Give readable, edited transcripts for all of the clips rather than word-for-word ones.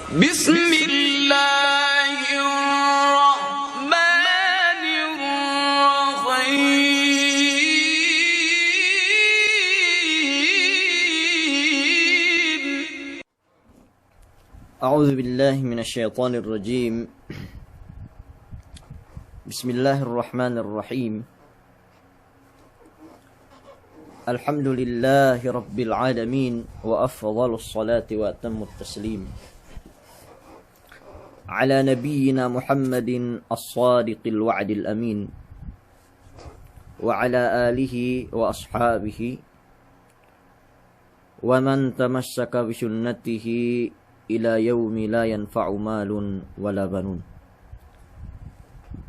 بسم الله الرحمن الرحيم أعوذ بالله من الشيطان الرجيم. بسم الله الرحمن الرحيم. الحمد لله رب العالمين، وأفضل الصلاة وأتم التسليم على نبينا محمد الصادق الوعد الأمين، وعلى آله وأصحابه ومن تمسك بسنته إلى يوم لا ينفع مال ولا بنون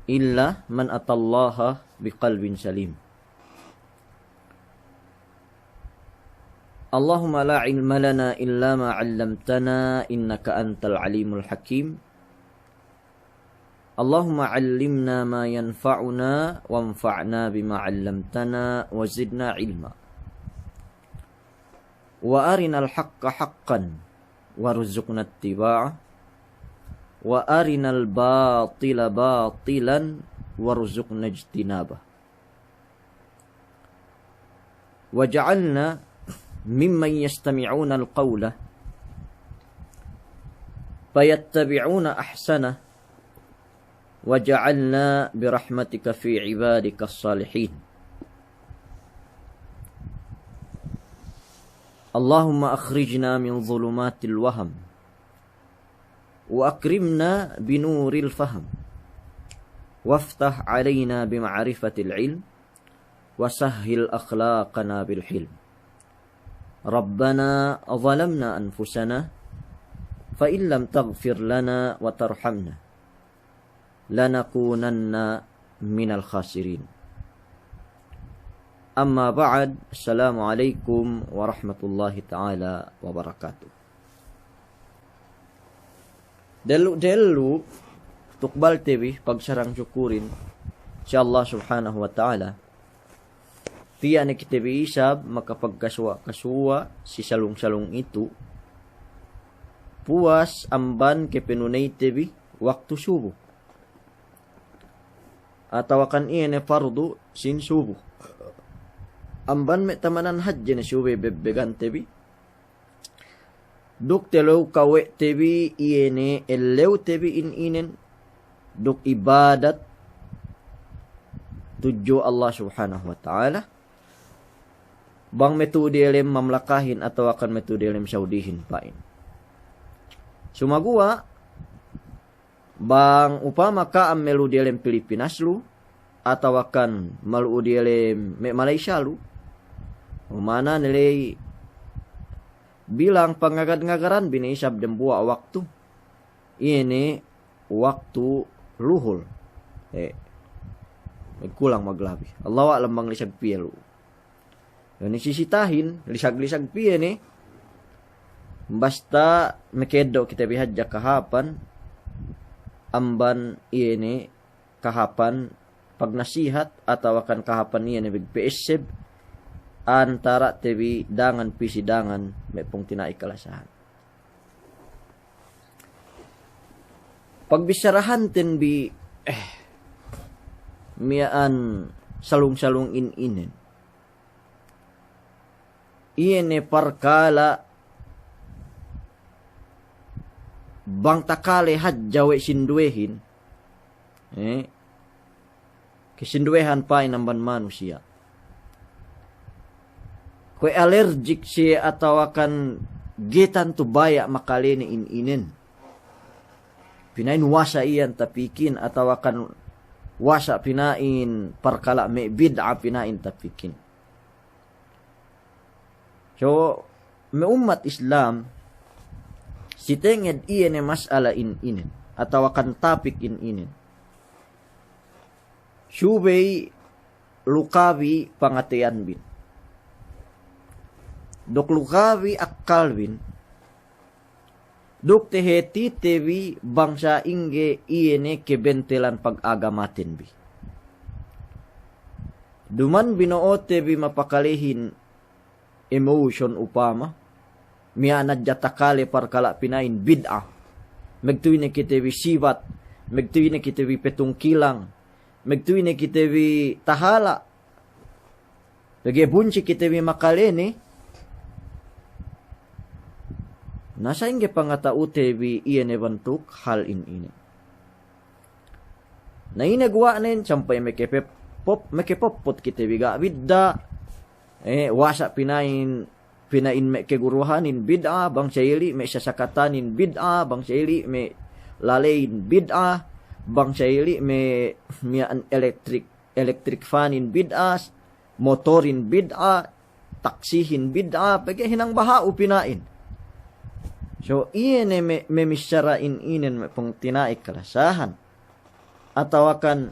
إلا من أتى الله بقلب سليم. اللهم لا علم لنا إلا ما علمتنا إنك أنت العليم الحكيم. اللهم علمنا ما ينفعنا وانفعنا بما علمتنا وزدنا علما، وأرنا الحق حقا وارزقنا اتباعه، وأرنا الباطل باطلا وارزقنا اجتنابه، وجعلنا ممن يستمعون القول فيتبعون أحسنه، وجعلنا برحمتك في عبادك الصالحين. اللهم أخرجنا من ظلمات الوهم، وأكرمنا بنور الفهم، وافتح علينا بمعرفة العلم، وسهل أخلاقنا بالحلم. ربنا ظلمنا أنفسنا، فإن لم تغفر لنا وترحمنا لنكونن من الخاسرين. أما بعد، السلام عليكم ورحمة الله تعالى وبركاته. Delu tukbal tebi pagsarang syukurin si Allah subhanahu wa ta'ala. Tiya na kitebi isab makapagkasuwa si salung-salung itu. Puas amban ke penunay tebi waktu subuh. Atawakan iyan fardu sin subuh. Amban me tamanan hajj na suwe bebegan tebi. Duk telaw kawe tebi iyene elew tebi inen. Duk ibadat tuju Allah subhanahu wa ta'ala. Bang metudilem mamlakahin atau akan metudilem saudihin pain. Sumagua bang upama ka am meludilem Pilipinas lu atau akan meludilem Malaysia lu. Umana nilai bilang pangagad-ngagaran binisab dembua waktu. Ini waktu luhul. Kulang maglabi. Allah alam bang lisag pielu. Yung nisisitahin, lisag-lisag piye ni. Basta mekedo kita bihadya kahapan. Amban ini kahapan pagnasihat atau akan kahapan ini bigpeesib. Antara tebi dangan pisidangan may pong tinaikalasahan. Pagbisarahan ten bi miyaan salung-salung inin. Iene parkala bang takale hadjawe sinduehin. Kisinduehan pa inamban manusia. Kue allergic siya atau akan getan tu baya makalene inin. Pinain wasa iyan tapikin atau akan wasa pinain parkala me bid'a pinain tapikin. So, may umat Islam, si tenged iyan masala inin, atau akan topik inin. Subay lukawi pangatian bin. Dok lukawi akal bin. Dok teheti tewi bangsa inge iyan kebentelan pag-agamatin bi. Duman binoo tewi mapakalihin emotion upama mianad jatakale parkala pinain bid'ah Magtuwi na kitawi sibat, magtuwi na kitawi petong kilang, magtuwi na kitawi tahala. Lagi bunci kitawi makalene. Nasa inge pangatao tewi iyan ebantuk hal in. Na inagwa nin, sampay makipopot kitawi gawidda. Wasa pinain me keguruhanin bid'a, bang sayili me sasakatanin bid'a, bang sayili me lalain bid'a, bang sayili me mian electric fanin bid'a, motorin bid'a, taksihin bid'a, pagkahinang bahao pinain. So, iyan me misyarain inen me pong tinaik kalasahan. Atawakan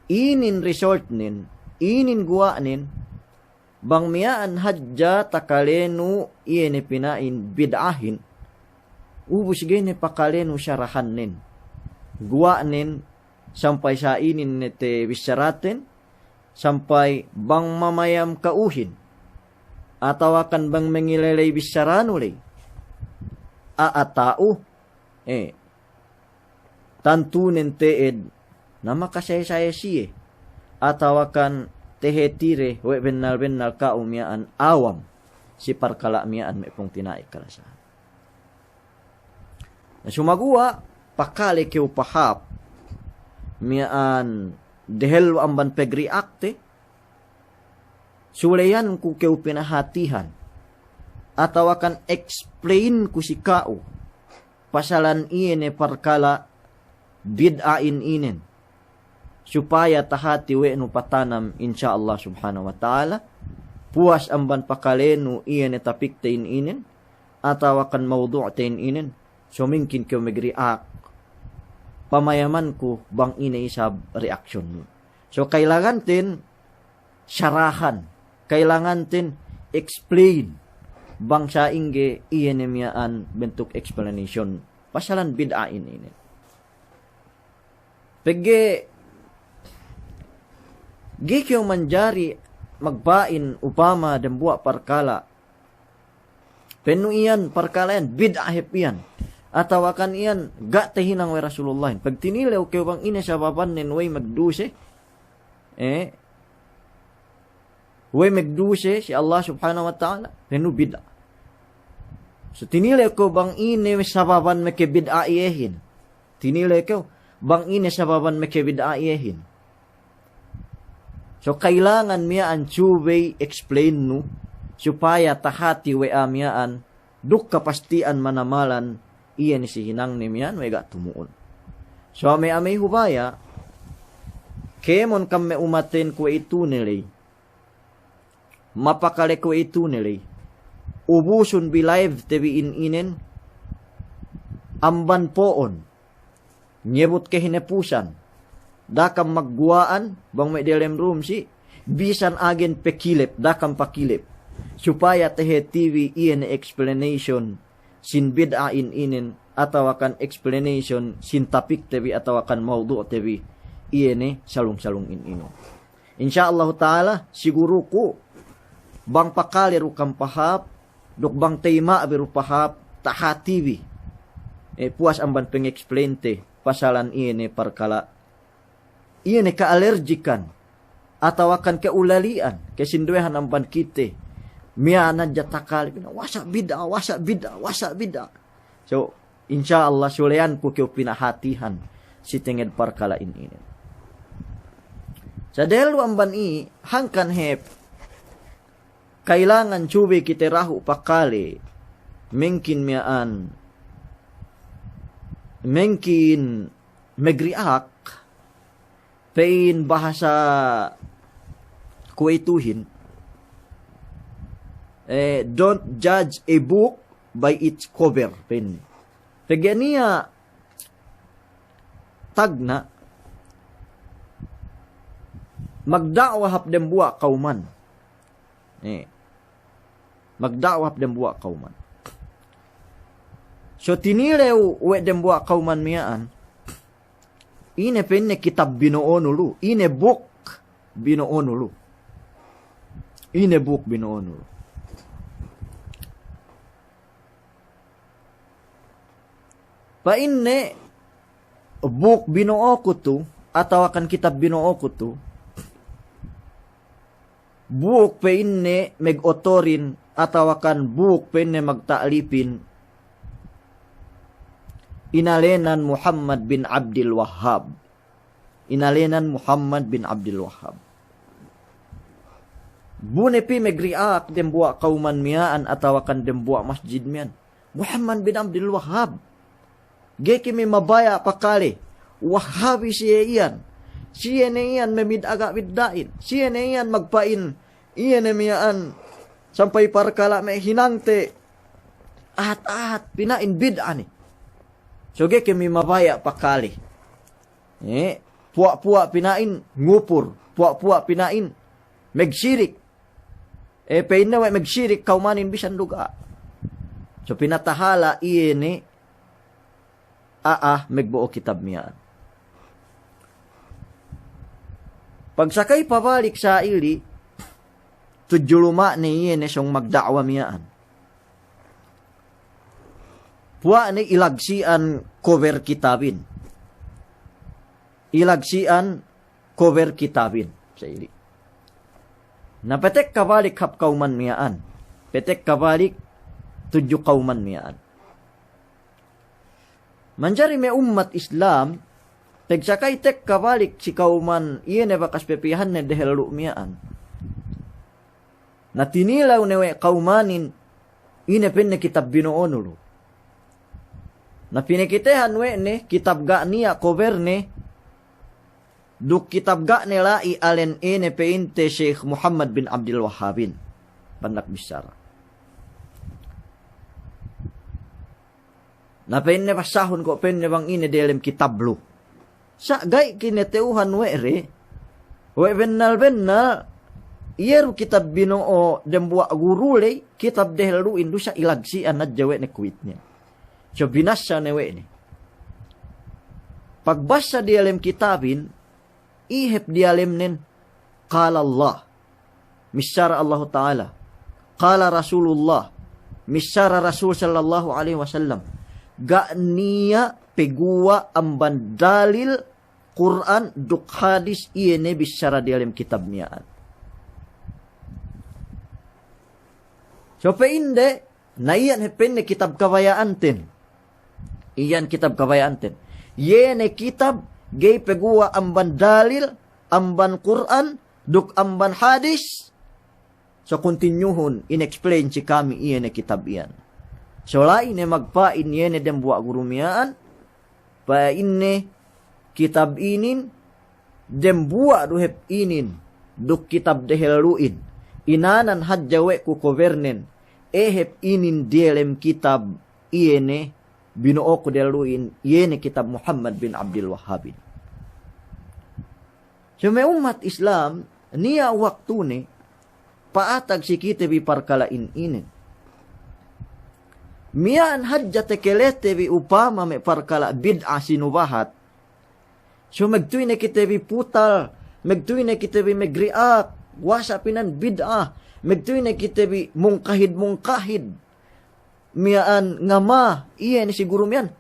inin resort nin, inin guwa nin, bang miyaan hadja takalenu iene pinain bid'ahin, ubus gene pakalenu syarahan nin. Guwa nin, sampay sa inin nete wisyaraten, sampay bang mamayam kauhin, atawakan bang mengilelay wisyaranulay, aatao, tantunen teed, na makasaya-saya siye, atawakan tehetire, we benal ka umiaan awam, si parkala miaan may pong tinaik kalasahan. Na sumagua, pakali kiw pahap, miaan dehel amban pegriakte, sulayan ku kiw pinahatihan, atawakan explain ku si kao, pasalan iene parkala bid'ain inen, supaya tahati we no patanam insyaallah subhanahu wa ta'ala, puas amban pakalenu iyan etapiktain inin, atawakan mawdu'tain inin, sumingkin ko magreact, pamayaman ko bang inaisab reaction mo. So, kailangan tin syarahan, kailangan tin explain, bang sa inge iyan emyaan bentuk explanation, pasalan bid'ain inin. Pege gikyo manjari magbain upama dembuak parkala. Penu iyan parkala yan, bid'ahip iyan. Atawakan iyan, ga tehinang way Rasulullah. Pag tinilaw kayo bang ina sa baban nin way magduse, way magduse si Allah subhanahu wa ta'ala, penu bid'a. So tinilaw ko bang ina sa baban may bid'a iyehin. Tinilaw ko, bang ina sa baban may bid'a iyehin. So, kailangan miyaan chubay explain no, supaya tahati we amyaan, duk kapastian manamalan, iyan si hinang ni miyan, may tumuon. So, may amay hubaya, kemon kami umatin ko ito nilay, mapakale ko ito nilay, ubusun bilive tebi inen, amban poon, nyebut kehinepusan, dakam magguaan, bang may dilem room si, bisan agen pekilip, dakam pakilip, supaya tehe TV iyan explanation, sin bid'ain inin, atawakan explanation, sin tapik tebi, atawakan maudu tebi, iyan salung-salung ino. Insyaallah ta'ala, siguro ko, bang pakaliru kam pahap, dok bang tema abiru pahap, taha TV, puas amban peng-explain te, pasalan iyan parkala, iyan ka-allergikan, atawakan kaulalian, kasinduehan ang bankite, miyanan jatakal, wasa bida. So, insyaallah, sulayan ko kayo pinahatihan, si tinged parkalain inin. Sa delo ang bani, hangkan hep, kailangan chubi kitirahu pakali, mengkin miyaan, mengkin megriak, pain bahasa kuwaituhin, don't judge a book by its cover. Paganiya tagna magdawahap dem buwa kauman. Magdawahap dem buwa kauman. So tinilew we dem buwa kauman miyaan, ine penne kitab binoon ulu. Ine book binoon ulu. Painne book binuo ko to, atau akan kitab binuo ko to, book painne meg-otorin, atau akan book painne magtaalipin, inalenan Muhammad bin Abdul Wahhab. Inalenan Muhammad bin Abdul Wahhab. Bunepi megriak dem buat kauman miaan atau akan dem buat masjid mian. Muhammad bin Abdul Wahhab. Geki mi mabaya pakali. Wahhabi siya iyan. Siya na iyan memid-aga biddain. Siya na iyan magpain. Iyan na miyaan. Sampai parkala may hinangte. At pinain bid'a ni. So geki mi mabaya pakali. Puak-puak pinain ngupur. Puak-puak pinain megsyirik. Pain na megsyirik kaumanin bisan duga. So pinatahala iyan megbuo kitab miyaan. Pagsakay pabalik sa ili, tudjuluma ni iyan siyang magdakwa miyaan. Puwa ni ilagsian cover kitabin. Ilagsian cover kitabin sa ili. Napetek kabalik hap kauman miyaan. Petek kabalik tudyo kauman miyaan. Manjari may umat Islam, pagsakay tek kabalik si kauman, iyan na bakas pepihan na dehelu miyaan. Natinilaw na kaumanin, inepin na kitab binuonulo. Na pinikitehan ne, kitab ga niya, cover ne, duk kitab ga nila ialen ene peinte Sheikh Muhammad bin Abdul Wahhabin. Panak bisara. Na penne pasahon ko penne bang ine delem kitablo. Sa gay kineteuhan we bennal iyeru kitab binoo dembua gurule kitab dehelu indu sa ilagsi anad jawe ne kuitnya. So binasa ne we ni. Pagbasa dialem kitabin ihep dialem nen qala Allah misyara Allah Ta'ala qala Rasulullah misyara Rasul sallallahu alaihi wasallam ga niya pegua amban dalil Quran duk hadis iene bisyara dalam kitab niyaan. So peinde na iyan hepenne kitab kabayaan ten. Iyan kitab kabayaan ten. Yene kitab gay pegua amban dalil amban Quran duk amban hadis. So kontinyuhon inexplain si kami iene kitab iyan. So lain magpain yene dem buat gurumiyaan. Pa inne kitab inin dem buat duhep inin. Duk kitab deheluin. Inanan hadjawe ku kovernen. Ehep inin delem kitab iene binuo ku deluin. Yene kitab Muhammad bin Abdul Wahhabin. So may umat Islam niya waktu ne paatag si kita biparkalain inin. Mian hadja tekelete bi upama me parkala bid'ah sinubahat. So magtuy na kita bi putal, magtuy na kita bi megriak, wasa pinan bid'ah, magtuy na kita bi mungkahid. Mian ngama, iya ni siguro mian.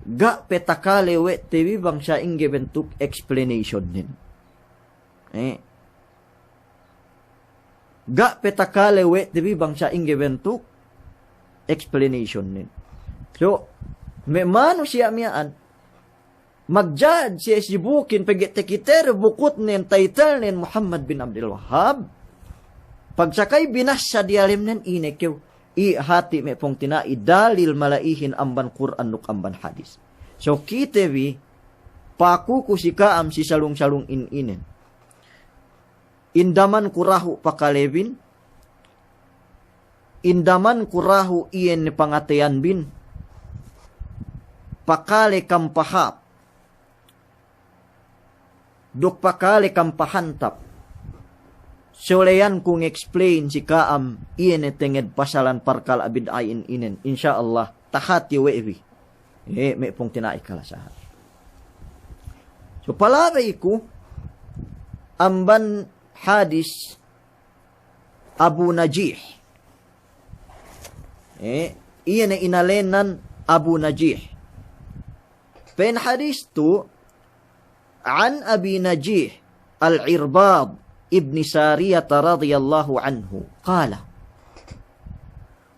Ga petakale we tebi bang siya inge bentuk explanation din. Ga petakale we tebi bang siya inge bentuk explanation nin. So, may mano siya miyaan, magjad siya sibukin, pagkitekiter, bukot nin, title nin, Muhammad bin Abdul Wahhab. Pagsakay binasya dialim nin, inekyo, ihati may pong tinai, dalil malaihin amban Quran nuk amban hadis. So, kitewi, pakuku si kaam si salung-salung inin. Indaman kurahu pakalevin, indaman kurahu iyen ni pangatayan bin. Pakale kampahap. Duk pakale kampahantap. Soleyan kung explain si kaam iyen ni tenged pasalan parkal abid ayin inen. Insyaallah tahati wewi. May pong tinai kalasahan. So palabay ko amban hadis Abu Najih. Iyan na inalenan Abu Najih. Pen hadis tu an Abi Najih Al-Irbad ibn Sariyah radhiyallahu anhu qala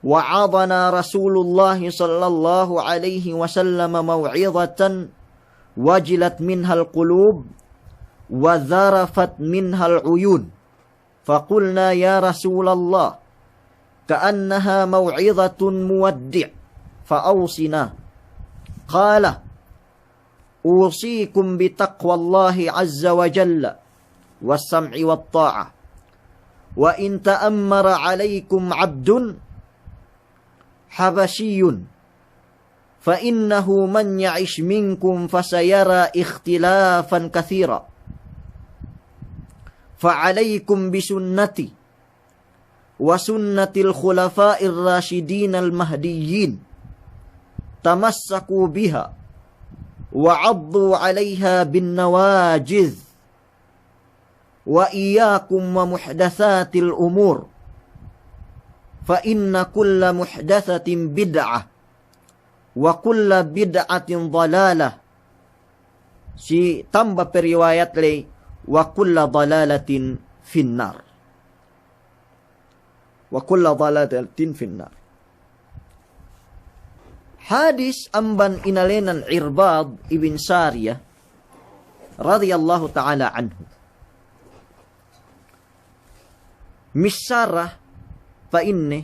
wa'adana Rasulullah sallallahu alaihi wasallam maw'izatan wajilat minha al-qulub wa dharafat minha al-uyun faqulna ya Rasulullah ka'annaha maw'izatun muwaddi' fa'awsina qala usikum bitaqwallahi azza wa jalla was-sam'i wat-ta'ah wa in ta'ammara 'alaykum 'abdun habasyiyun fa innahu man ya'ish minkum fasayara ikhtilafan katsira fa 'alaykum bisunnati wa sunnatil khulafa'ir rasyidin al-mahdiyyin tamassaku biha wa 'addu 'alayha bin nawajiz wa iyyakum wa muhdatsatil umur fa inna kulla muhdatsatin bid'ah wa kulla bid'atin dhalalah. Si tambah periwayat le wa kulla dhalalatin finnar. Wa kulla dhalalatin finnar. Hadis amban inalenan Irbad ibn Sariyah radhiyallahu ta'ala anhu. Misarah fa inni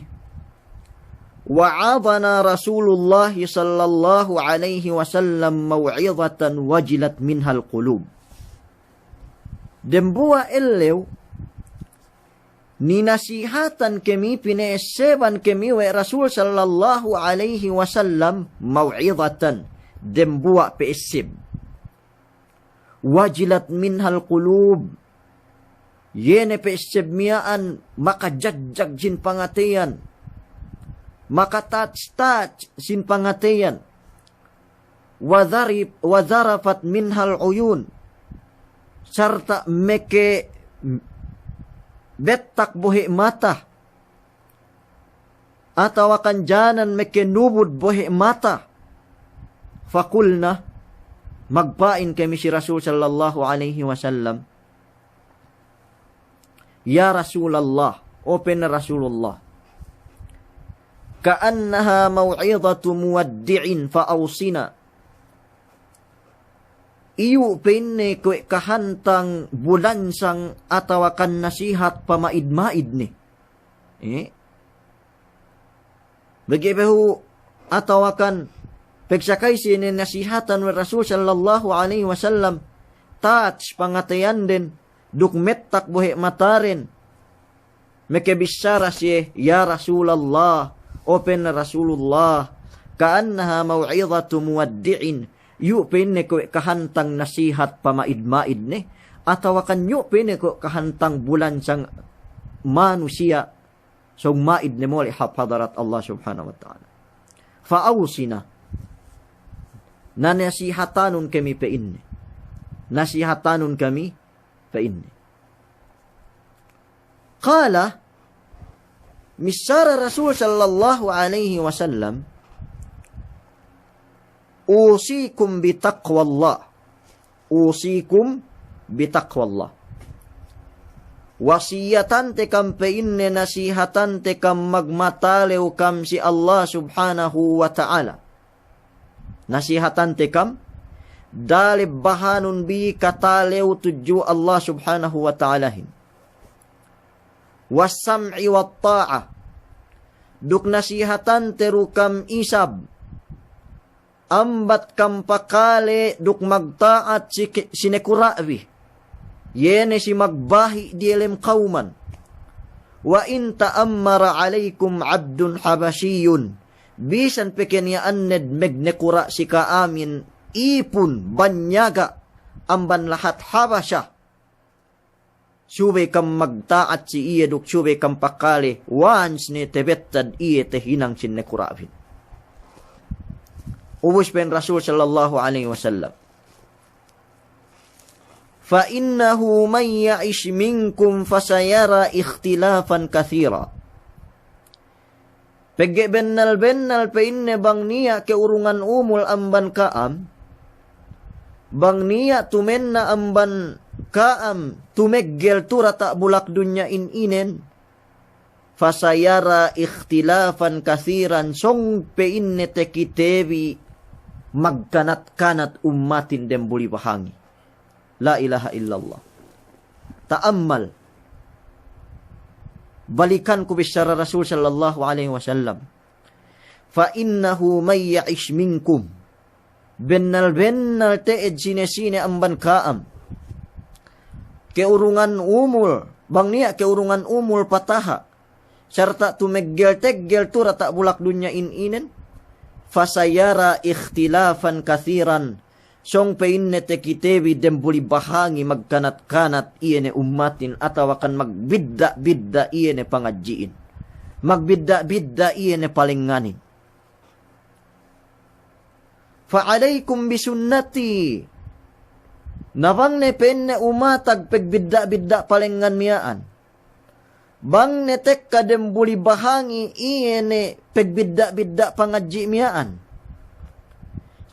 wa'adana Rasulullah sallallahu alaihi wasallam maw'izatan wajilat minhal qulub. Dembuwa elew ninasihatan kami pineseban kami wa Rasul sallallahu alaihi wasallam maw'izatan dembuwa peesib wajilat minhal qulub yene peesib miyaan makajajjag sin pangatayan makatats-tats sin pangatayan wadharafat minhal uyun sarta meke betak bohe mata atau akan janan meke nubud bohe mata fakulna magpain kami si Rasul sallallahu alaihi wasallam ya Rasulullah open na Rasulullah ka'annaha maw'izatu muwaddi'in fa'awsina iyo pinne kwe kahantang bulansang atawakan nasihat pamaid-maid ni. Bagibahu atawakan pegsakay sini nasihatan wa Rasul sallallahu alaihi wasallam touch pangatayan din dukmetak buhi mataren mekebisara siya ya Rasulullah open na Rasulullah kaannaha maw'izatu muwaddi'in yu pinne ko kahantang nasihat pamaid-maid ni atawakan yu pinne ko kahantang bulan sang manusia so maid ni mo li hadarat Allah subhanahu wa ta'ala fa'awsina na nasihatanun kami pa inni nasihatanun kami pa inni qala misara Rasul sallallahu alaihi wasallam usikum bitaqwallah usikum bitaqwallah wasiyatan te kam peinne nasihatan te kam magmatalew kam si Allah subhanahu wa ta'ala nasihatan te kam dalib bahanun bi katalew tuju Allah subhanahu wa ta'alahin was-sam'i wat-ta'ah duk nasihatan te rukam isab ambat kam pakale duk magtaat sinekurawi yene si magbahi dielem kauman wa in ta'ammara alaikum abdun habashiyun bisan pekenya anned megnekura si kaamin ipun banyaga amban lahat habasya sube kam magtaat si iya duk sube kam pakale once ne tebettad iya tehinang sinekurawin ubus pen Rasul sallallahu alaihi wasallam fa innahu man ya'ish minkum fasayara ikhtilafan katsira pegge bennal pe inne bang niya ke urungan umul amban kaam Bang niya tumen na amban kaam tumeggel tura tak bulak dunya inin. Fasayara ikhtilafan kathiran song peinne tekitevi magkanat-kanat ummatin dem buli bahangi. La ilaha illallah. Ta'ammal. Balikan ku bisyara Rasul sallallahu alaihi wasallam. Fa innahu may ya'ish minkum. Bennal te'ed sine-sine amban kaam. Keurungan umul. Bang niya keurungan umul pataha. Serta tumeggel-teggel tura tak bulak dunya inin. Fasayara ikhtilafan kathiran. Song peinne tekitebi dem buli bahangi magkanat-kanat iene ummatin atau akan magbidda-bidda iene pangajiin. Magbidda-bidda iene palinganin. Fa'alaikum bisunnati. Nabang ne penne umatag pegbidda-bidda palingan miyaan. Bang netek kadem buli bahangi iene pegbidda-bidda pangaji miyaan.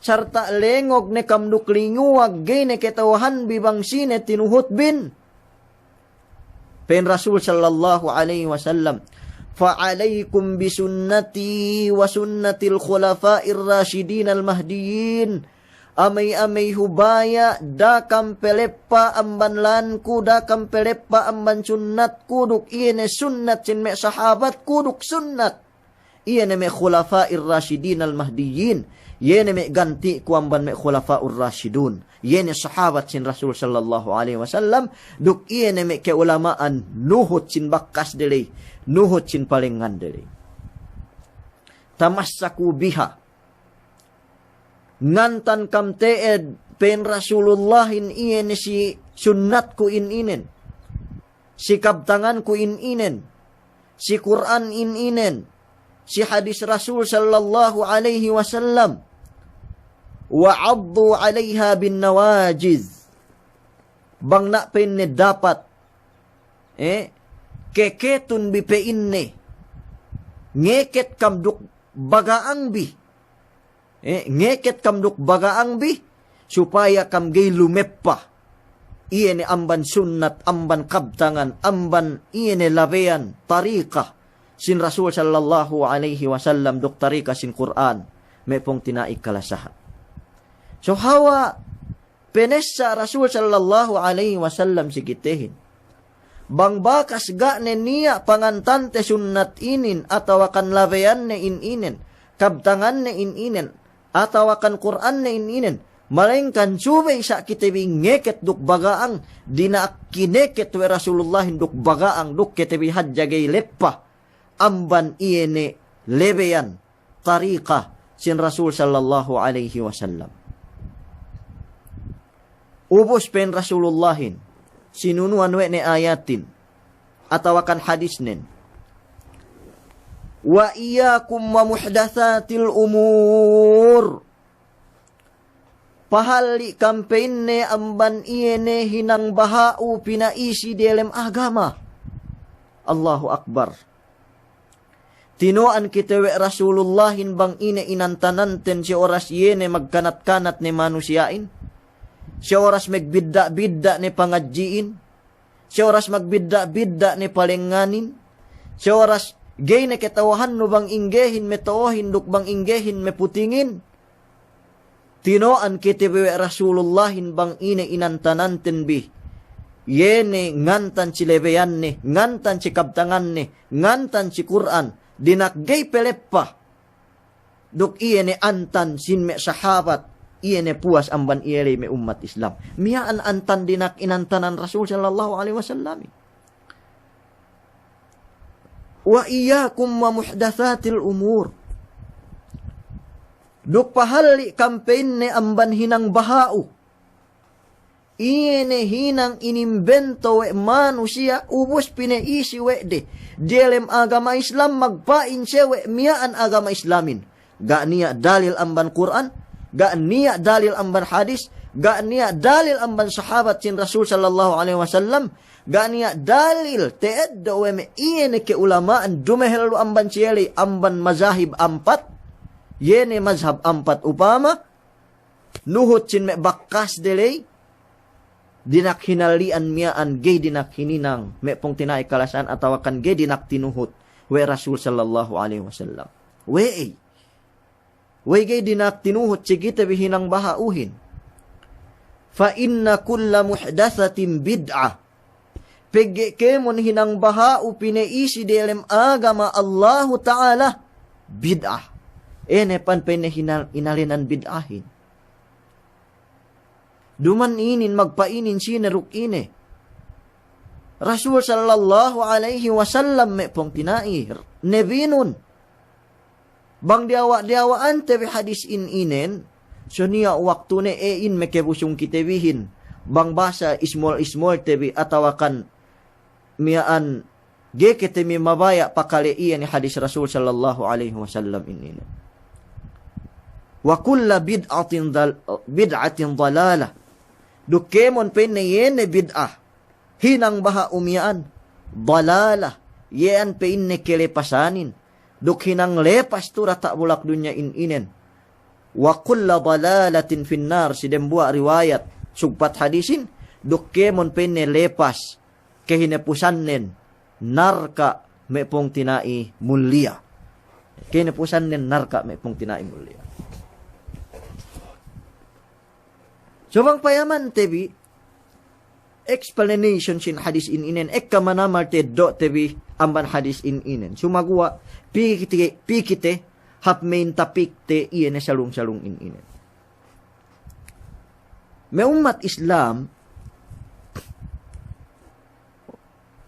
Sarta lengog ne kamduk linguwag gene ketawahan bibang sine tinuhut bin. Pen Rasul sallallahu alaihi wasallam. Fa'alaikum bisunnati wa sunnatil khulafa'ir rasyidin al-mahdiyin. Amay-amay hubaya dakam peleppa amban lanku dakam peleppa amban sunnat kuduk iene sunnat sin me sahabat kuduk sunnat. Iene me khulafa'ir rasyidin al-mahdiyin. Yene me ganti ku amban me khulafa'ur rasyidun. Yene sahabat sin Rasul sallallahu alaihi wasallam. Duk yene me keulamaan nuhut sin bakkas dele. Nuhut sin palingan dele. Tamassaku biha. Ngantan kam teed pen Rasulullahin yene si sunnatku inin. Si kabtanganku inin. Si Quran inin. Si hadis Rasul sallallahu alaihi wasallam. Wa'addu 'alaiha bin nawajiz. Bang nak penne dapat keketun bi peinne. Ngeket kamduk bagaang bi. Ngeket kamduk bagaang bi supaya kam gay lumeppa. Iene amban sunnat, amban kabtangan, amban iene labean tariqah sin Rasul sallallahu alaihi wasallam duk tariqah sin Quran me pong tinaik kalasahan. So hawa penesa Rasul sallallahu alaihi wasallam sikitehin. Bang bakas ga ne niya pangantante sunnat inin atau akan labean ne inin. Kabtangan ne inin. Atau akan Quran ne inin. Malengkan subay sa kitebi ngeket duk bagaang. Dina kineket we Rasulullah duk bagaang duk kitebi hadjagay leppa. Amban iene lebean tariqah sin Rasul sallallahu alaihi wasallam. Ubos pen Rasulullahin. Sinunuan we ne ayatin. Atau akan hadisnen. Wa iyakum wa muhdatsatil umur. Pahali kampanye amban iene hinang bahau pinaisi dalam agama. Allahu Akbar. Tinuan kita we Rasulullahin bang ine inantananten si oras yene magkanat-kanat ne manusiain. Si oras magbidda-bidda ni pangadjiin. Si oras magbidda-bidda ni palinganin. Si oras gay na ketawahan no bang inggehin metohin duk bang inggehin meputingin. Tinoan kitibiwe Rasulullahin bang ine inantananten bi. Yene ngantan si lebeyan ni, ngantan si kabtangan ni, ngantan si Quran. Dinak gay peleppa. Duk iye ni antan sin me sahabat. Iene puas amban iere me umat Islam. Miyaan antan dinak inantanan Rasul sallallahu alaihi wasallam. Wa iyyakum wa muhdatsatil umur. Duk pahali kampanye amban hinang bahau. Iene hinang inimbento we manusia ubos pineisi we de. Dalam agama Islam magpain siya we miyaan agama Islamin. Ga niya dalil amban Quran. Ga niya dalil amban hadis, ga niya dalil amban sahabat sin Rasul sallallahu alaihi wasallam, ga niya dalil teed do me iene ke ulamaan dumehelu amban cieli amban mazahib ampat, yene mazhab ampat upama nuhut sin me bakas delay, dinak hinalian miyaan gay dinak hininang me pong tinay kalasan atawakan gay dinak tinuhut we Rasul sallallahu alaihi wasallam. We gay dinak tinuhut sigita bihinang bahauhin. Fa inna kulla muhdatsatin bid'ah. Pegge kemon hinang bahau pineisi dalam agama Allah Ta'ala bid'ah. Ene pan inalinan bid'ahin. Duman inin magpainin sinaruk ine. Rasul sallallahu alaihi wasallam me pong tinai nebinun. Bang diawaan tebe hadis inen. So niya waktu ne in mekebusung kitebihin. Bang basa ismol tebi atawakan miyaan gekete mi mabaya pakale iya ni hadis Rasul sallallahu alaihi wasallam inen. Wa kulla bid'atin dalalah. Dukemon penayene bid'ah. Hinang baha umiyaan. Dalalah. Yean peinne kelepasanin. Duk hinang lepas tu rata bulak dunya inen. Wa kulla dalalatin finnar. Sidembua riwayat. Sugpat hadisin. Dukemon penne lepas. Kehinepusannen. Narka mepong tinai mulia. Kehinepusannen narka mepong tinai mulia. Subang payaman tebi explanation sin hadis inen ekka manamal te do tebi amban hadis inen sumagua pikite hap main tapik te iene salung inen. Me umat Islam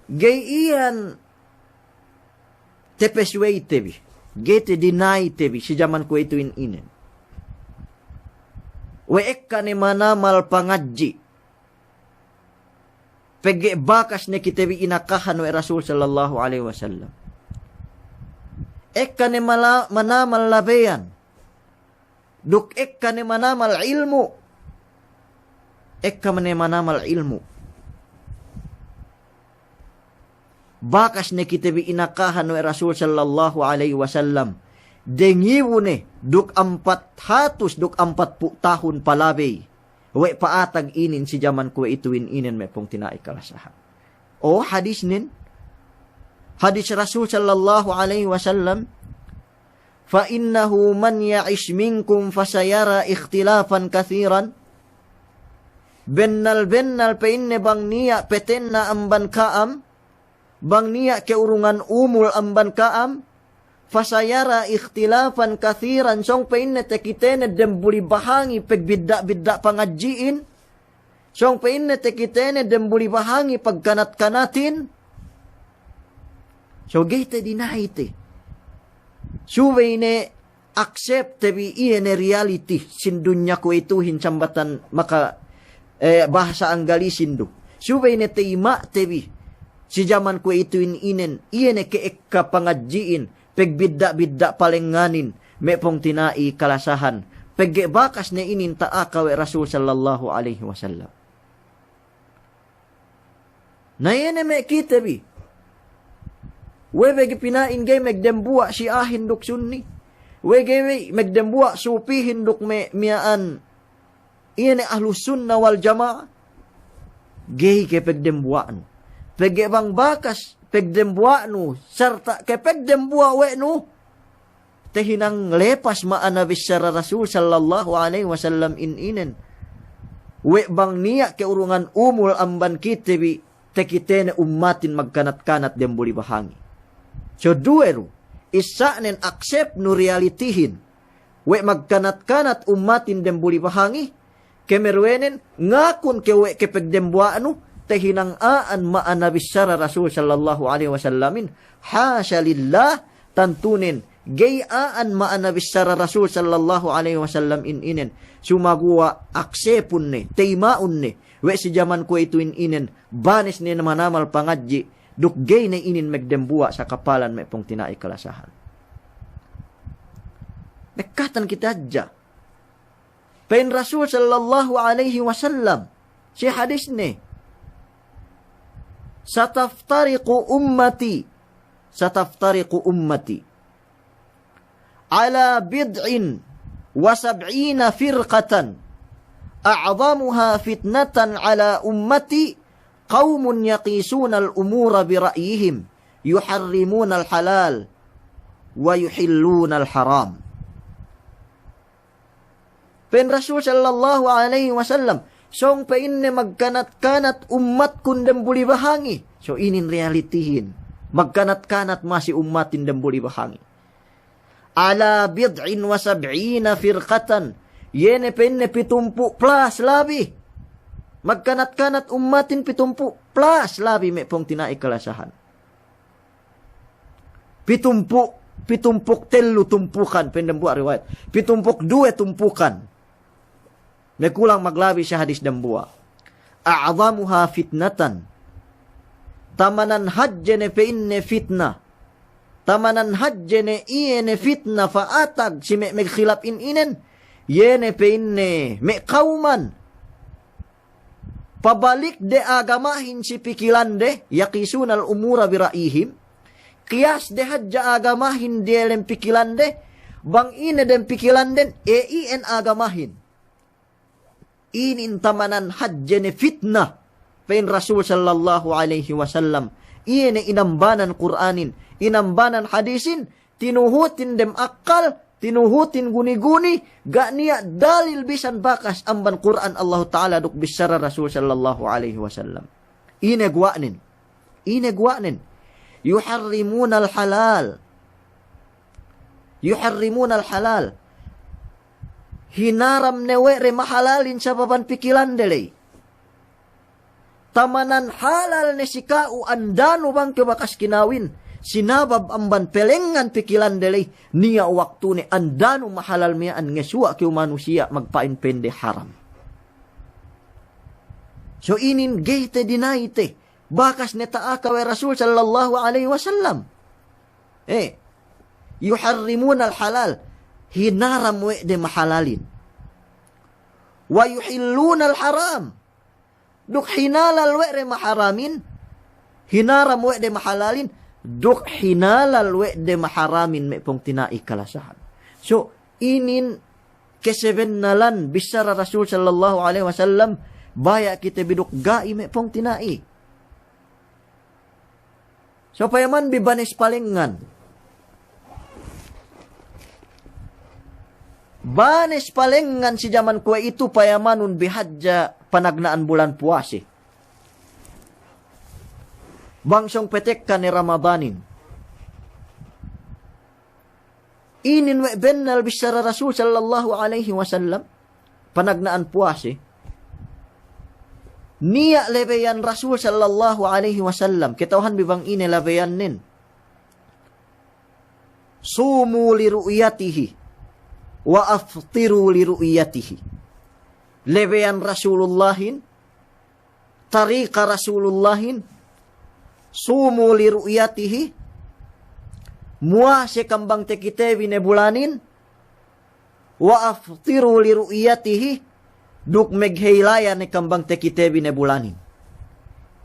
gay iyan tepesway tebi gete deny tebi si zaman ko ito inen. Weekka ni manamal pangadji. Pege bakas ni kitebi inakahan we Rasul sallallahu alaihi wasallam. Ekka ni manamal labeyan. Duk ekka ni manamal ilmu. Ekka ni manamal ilmu. Bakas ni kitebi inakahan we Rasul sallallahu alaihi wasallam. Dengiwune duk 400 duk 40 tahun palabay. We paatag inin si jaman ko ituin inin may pong tinai kalasahan. O hadis nin. Hadis Rasul sallallahu alaihi wasallam. Fa innahu man ya'ish minkum fasayara ikhtilafan kathiran. Bennal pa inne bang niya petenna amban kaam. Bang niya keurungan umul amban kaam. Fasayara ikhtilafan kathiran song painne tekitene dembuli bahangi pegbidda pangadjiin. Song painne tekitene dembuli bahangi pagkanat-kanatin. So gete dinaite. Suwene accept tebi iene reality sindunya ko ituhin sambatan maka bahasa Anggalisin do. Suwene teima tebi si zaman ko ituin inen iene ke ekka pangadjiin. Pegbidda palenganin, may pong tinai kalasahan. Pegge bakas na inin taakaw Rasul sallallahu alaihi wasallam. Na yan may kita bi. Webe pinain gay magdembua si ahin duk sunni. Wege magdembua supihin duk miyaan. Iyan ahlus sunna wal jamaah. Gay ke pegdembuaan. Pegge bang bakas. Pegdembua nu, serta kepegdembua we nu. Tehinang lepas maanabis syara Rasul sallallahu alaihi wasallam inen. We bang niya keurungan umul amban kitebi tekitene ummatin magkanat-kanat dembuli bahangi. So dueru, isa nen accept nu realitihin. We magkanat-kanat ummatin dembuli bahangi. Kemerwenen ngakun kewe kepegdembua nu. Tehinang aan maanabis syara Rasul sallallahu alaihi wasallamin hasya lillah tantunin gayaan maanabis syara Rasul sallallahu alaihi wasallam inen sumagua aksepun ne teimaun ne we si jaman ko ituin inen banis ne manamal pangadji duk gay ne inin magdembua sa kapalan may pong tinai kalasahan. Nekatan kita aja pain Rasul sallallahu alaihi wasallam si hadis ne Sataftariqu ummati ala bid'in wa sab'ina firqatan a'zamuha fitnatan ala ummati qaumun yaqisuna al-umura bira'yihim yuharrimuna al-halal wa yuhilluna al-haram. Pen Rasul sallallahu alaihi wasallam, song pa inne magkanat-kanat umat kundang buli bahangi. So inin realitihin. Magkanat-kanat masih umatin dan buli bahangi. Ala bid'in wa sab'ina firqatan. Yene penne pitumpu plus labi. Magkanat-kanat umatin pitumpu plus labi me pong tinai kalasahan. Pitumpuk telu tumpukan pendembu riwayat. Pitumpuk dua tumpukan. May kulang maglabi siya hadis dambua. A'zamuha fitnatan. Tamanan hajjene pe inne fitna. Tamanan hajjene iene fitna fa'atag si me khilaf inen. Yene pe inne me kauman. Pabalik de agamahin si pikilan de. Yakisunal umura bira'ihim. Kiyas de hajja agamahin de lem pikilan de. Bang ine dem pikilan den. Ien agamahin. Inin tamanan hajjene fitnah. Pain Rasul sallallahu alaihi wasallam. Ine inambanan Qur'anin. Inambanan hadisin. Tinuhutin dem akal. Tinuhutin guni-guni. Ga niya dalil bisan bakas. Amban Qur'an Allah Ta'ala duk bisara Rasul sallallahu alaihi wasallam. Ine guwanin. Ine guwanin. Yuharrimuna al-halal. Yuharrimuna al-halal. Hinaram newe re mahalalin sa baban pikilan delay. Tamanan halal ne sikau andano bang kebakas kinawin. Sinabab amban pelengan pikilan delay. Niya waktu ne andano mahalal miyaan ngesua kiu manusia magpain pende haram. So inin gete dinaite. Bakas ne taakawe Rasul sallallahu alaihi wasallam. Yuharrimuna al-halal. Hinaram we de mahalalin. Wa yuhilluna al-haram. Duk hinalal we de maharamin. Hinaram we de mahalalin. Duk hinalal we de maharamin me pong tinai kalasahan. So, inin kesebenalan bisara Rasul sallallahu alaihi wasallam baya kita biduk gai me pong tinai. So, payaman bibanes palingan. Banes palengan si zaman kue itu payamanun bihadja panagnaan bulan puasi. Bangsong petekkan ni Ramadanin. Inin we bennal bisara Rasul sallallahu alaihi wasallam panagnaan puasi. Niya lebeyan Rasul sallallahu alaihi wasallam. Kitauhan bibang ini lebeyan nin. Sumu li ru'yatihi. Wa aftiru li ru'yatihi. Lebeyan Rasulullahin. Tariqa Rasulullahin. Sumu li ru'yatihi. Muase kambang tekitebi ne bulanin. Wa aftiru li ru'yatihi. Duk megheilaya ne kambang tekitebi ne bulanin.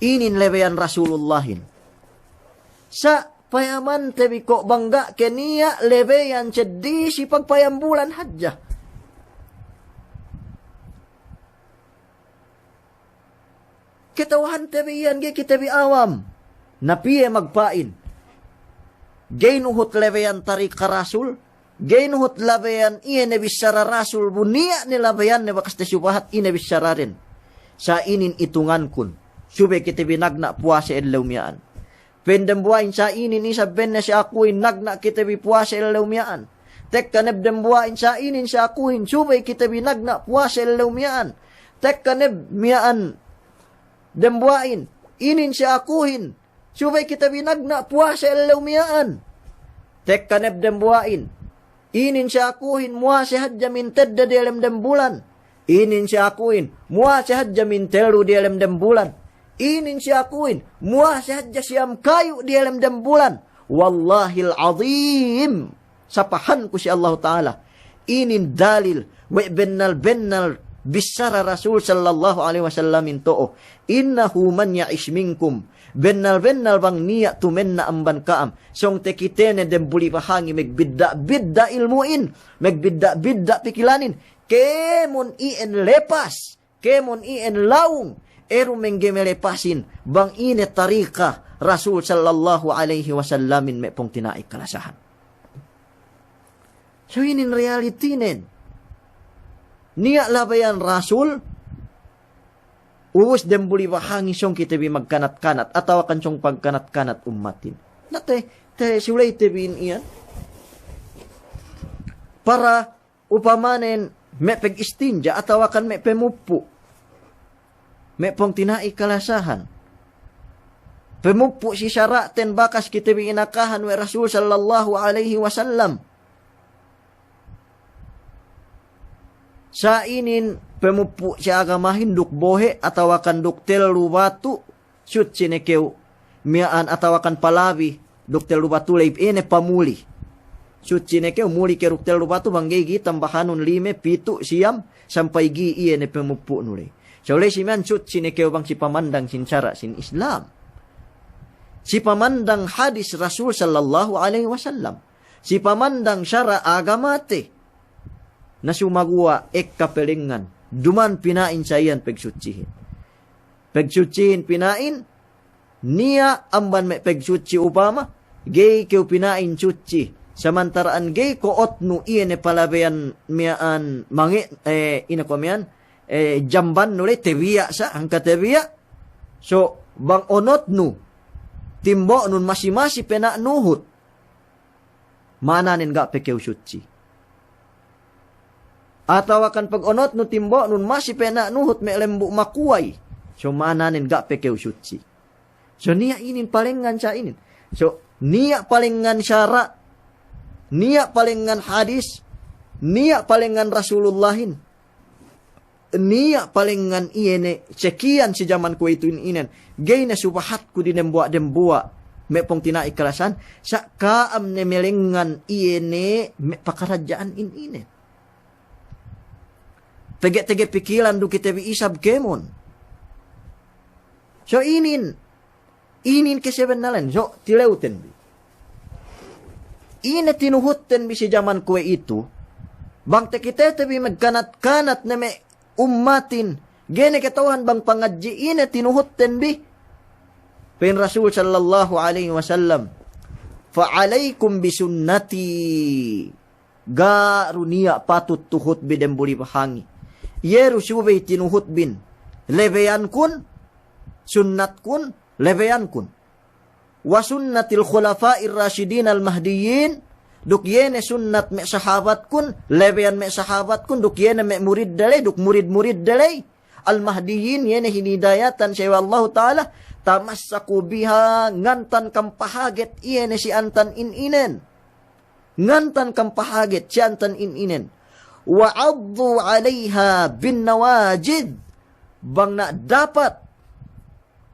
Inin lebeyan Rasulullahin. Sa payaman tebi kok bangga kenia lebeyan cedi si pagpayam bulan hajjah. Kitawahan tebi yan kita bi awam. Napiye magpain. Gainuhut lebeyan tarika Rasul. Gainuhut lebeyan iya nebisara Rasul. Bunia ni lebeyan ne bakas tesubahat ina bisara rin. Sa inin itungan kun. Sube kita binagna puasa edlaumiaan. Pendembuain sa inin isa benne si akuin nagna kita bi puasa elaumiaan. Tek kaneb dembuain sa inin sa akuin subay kita bi nagna puasa elaumiaan. Tek kaneb miaan dembuain inin si akuin subay kita bi nagna puasa elaumiaan. Tek kaneb dembuain inin si akuin muase hadja min tedda di alam dembulan. Inin si akuin muase hadja min telu di alam dembulan. Inin siya akuin. Muasihadja siyam kayu di alam dembulan. Wallahil azim. Sapahan ko si Allah Ta'ala. Inin dalil. We bennal bisara Rasul sallallahu alaihi wasallam into'o. Innahu man ya'ish minkum. Bennal bang niya tumen na amban kaam. Song te kitene dem buli pahangi megbidda ilmuin. Megbidda pikilanin. Kemon ien lepas. Kemon ien laung. Eru menggemelepasin. Bang ine tarika Rasul sallallahu alaihi wasallamin me pong tinaik kalasahan. So inin reality nen. Niya labayan Rasul, uwos dem buli wahangi siyong kitabi magkanat-kanat, atawa kan siyong pagkanat-kanat ummatin. Nate, sulay tibin iyan. Para upamanen, may pag-istinja, atawa kan may pemupu. May pong tinai kalasahan. Pemupu si syaraten bakas kitabi inakahan wa Rasul sallallahu alaihi wasallam. Sa inin, pemupu siya agamahin duk bohe atawakan duk telu batu syut sinekew miaan atawakan palabi duk telu batu leib ene pamuli syut sinekew muli ke duk telu batu banggay gi tambahanun 5 7 siam sampai gi iene pemupu nule so le siman syut sinekew bang si pamandang sin cara sin Islam si pamandang hadis Rasul sallallahu alaihi wasallam si pamandang syara agamate na sumagawa kapelingan. Duman pinain sayan pagsutsihin. Pagsutsihin pinain, niya amban may pagsuci upama, gay kiw pinain sutsi. Samantaraan gay ko otno iyan palabayan miyaan mangi, inakwamiyan, jamban nuli, tebiya sa, ang katebiya. So, bang onot no, timbo nun masimasi penanuhot, mananin ga pekew sutsi. Atawakan pag-onot no timbo nun masipe na nuhut me lembu makuway. So mananin ga pekew syutsi. So niya inin palingan siya inin. So niya palingan syara. Niya palingan hadis. Niya palingan Rasulullahin. Niya palingan iyene. Cekian si zaman ko ito inen. Gay na subahat ko dinembuwa. Me pong tinaikalasan. Sa kaam ne melingan iyene. Me pakarajaan inen. Tege-tege pikilan do kita isab kemon. So inin keseben nalan. So tileuten. Ina tinuhuten bi si zaman kue itu. Bang tekite tabi magkanat-kanat na may ummatin. Gene katawan bang pangadji ina tinuhuten bi. Pen Rasul sallallahu alaihi wasallam. Fa'alaikum bisunnati. Garunia patut tuhut bidem buli pahangi. Yeru subay tinuhut bin. Lebeyan kun, sunnat kun, lebeyan kun. Wa sunnatil khulafa'ir rasyidin al-mahdiyin, duk yene sunnat me sahabat kun, lebeyan me sahabat kun, duk yene me murid dalay, duk murid-murid dalay. Al-mahdiyin yene hinidayatan siya Allah Ta'ala, tamassaku biha ngantan kampahaget yene si antan ininen. Ngantan kampahaget si antan ininen. Wa'addu 'alaiha bin nawajid bang na dapat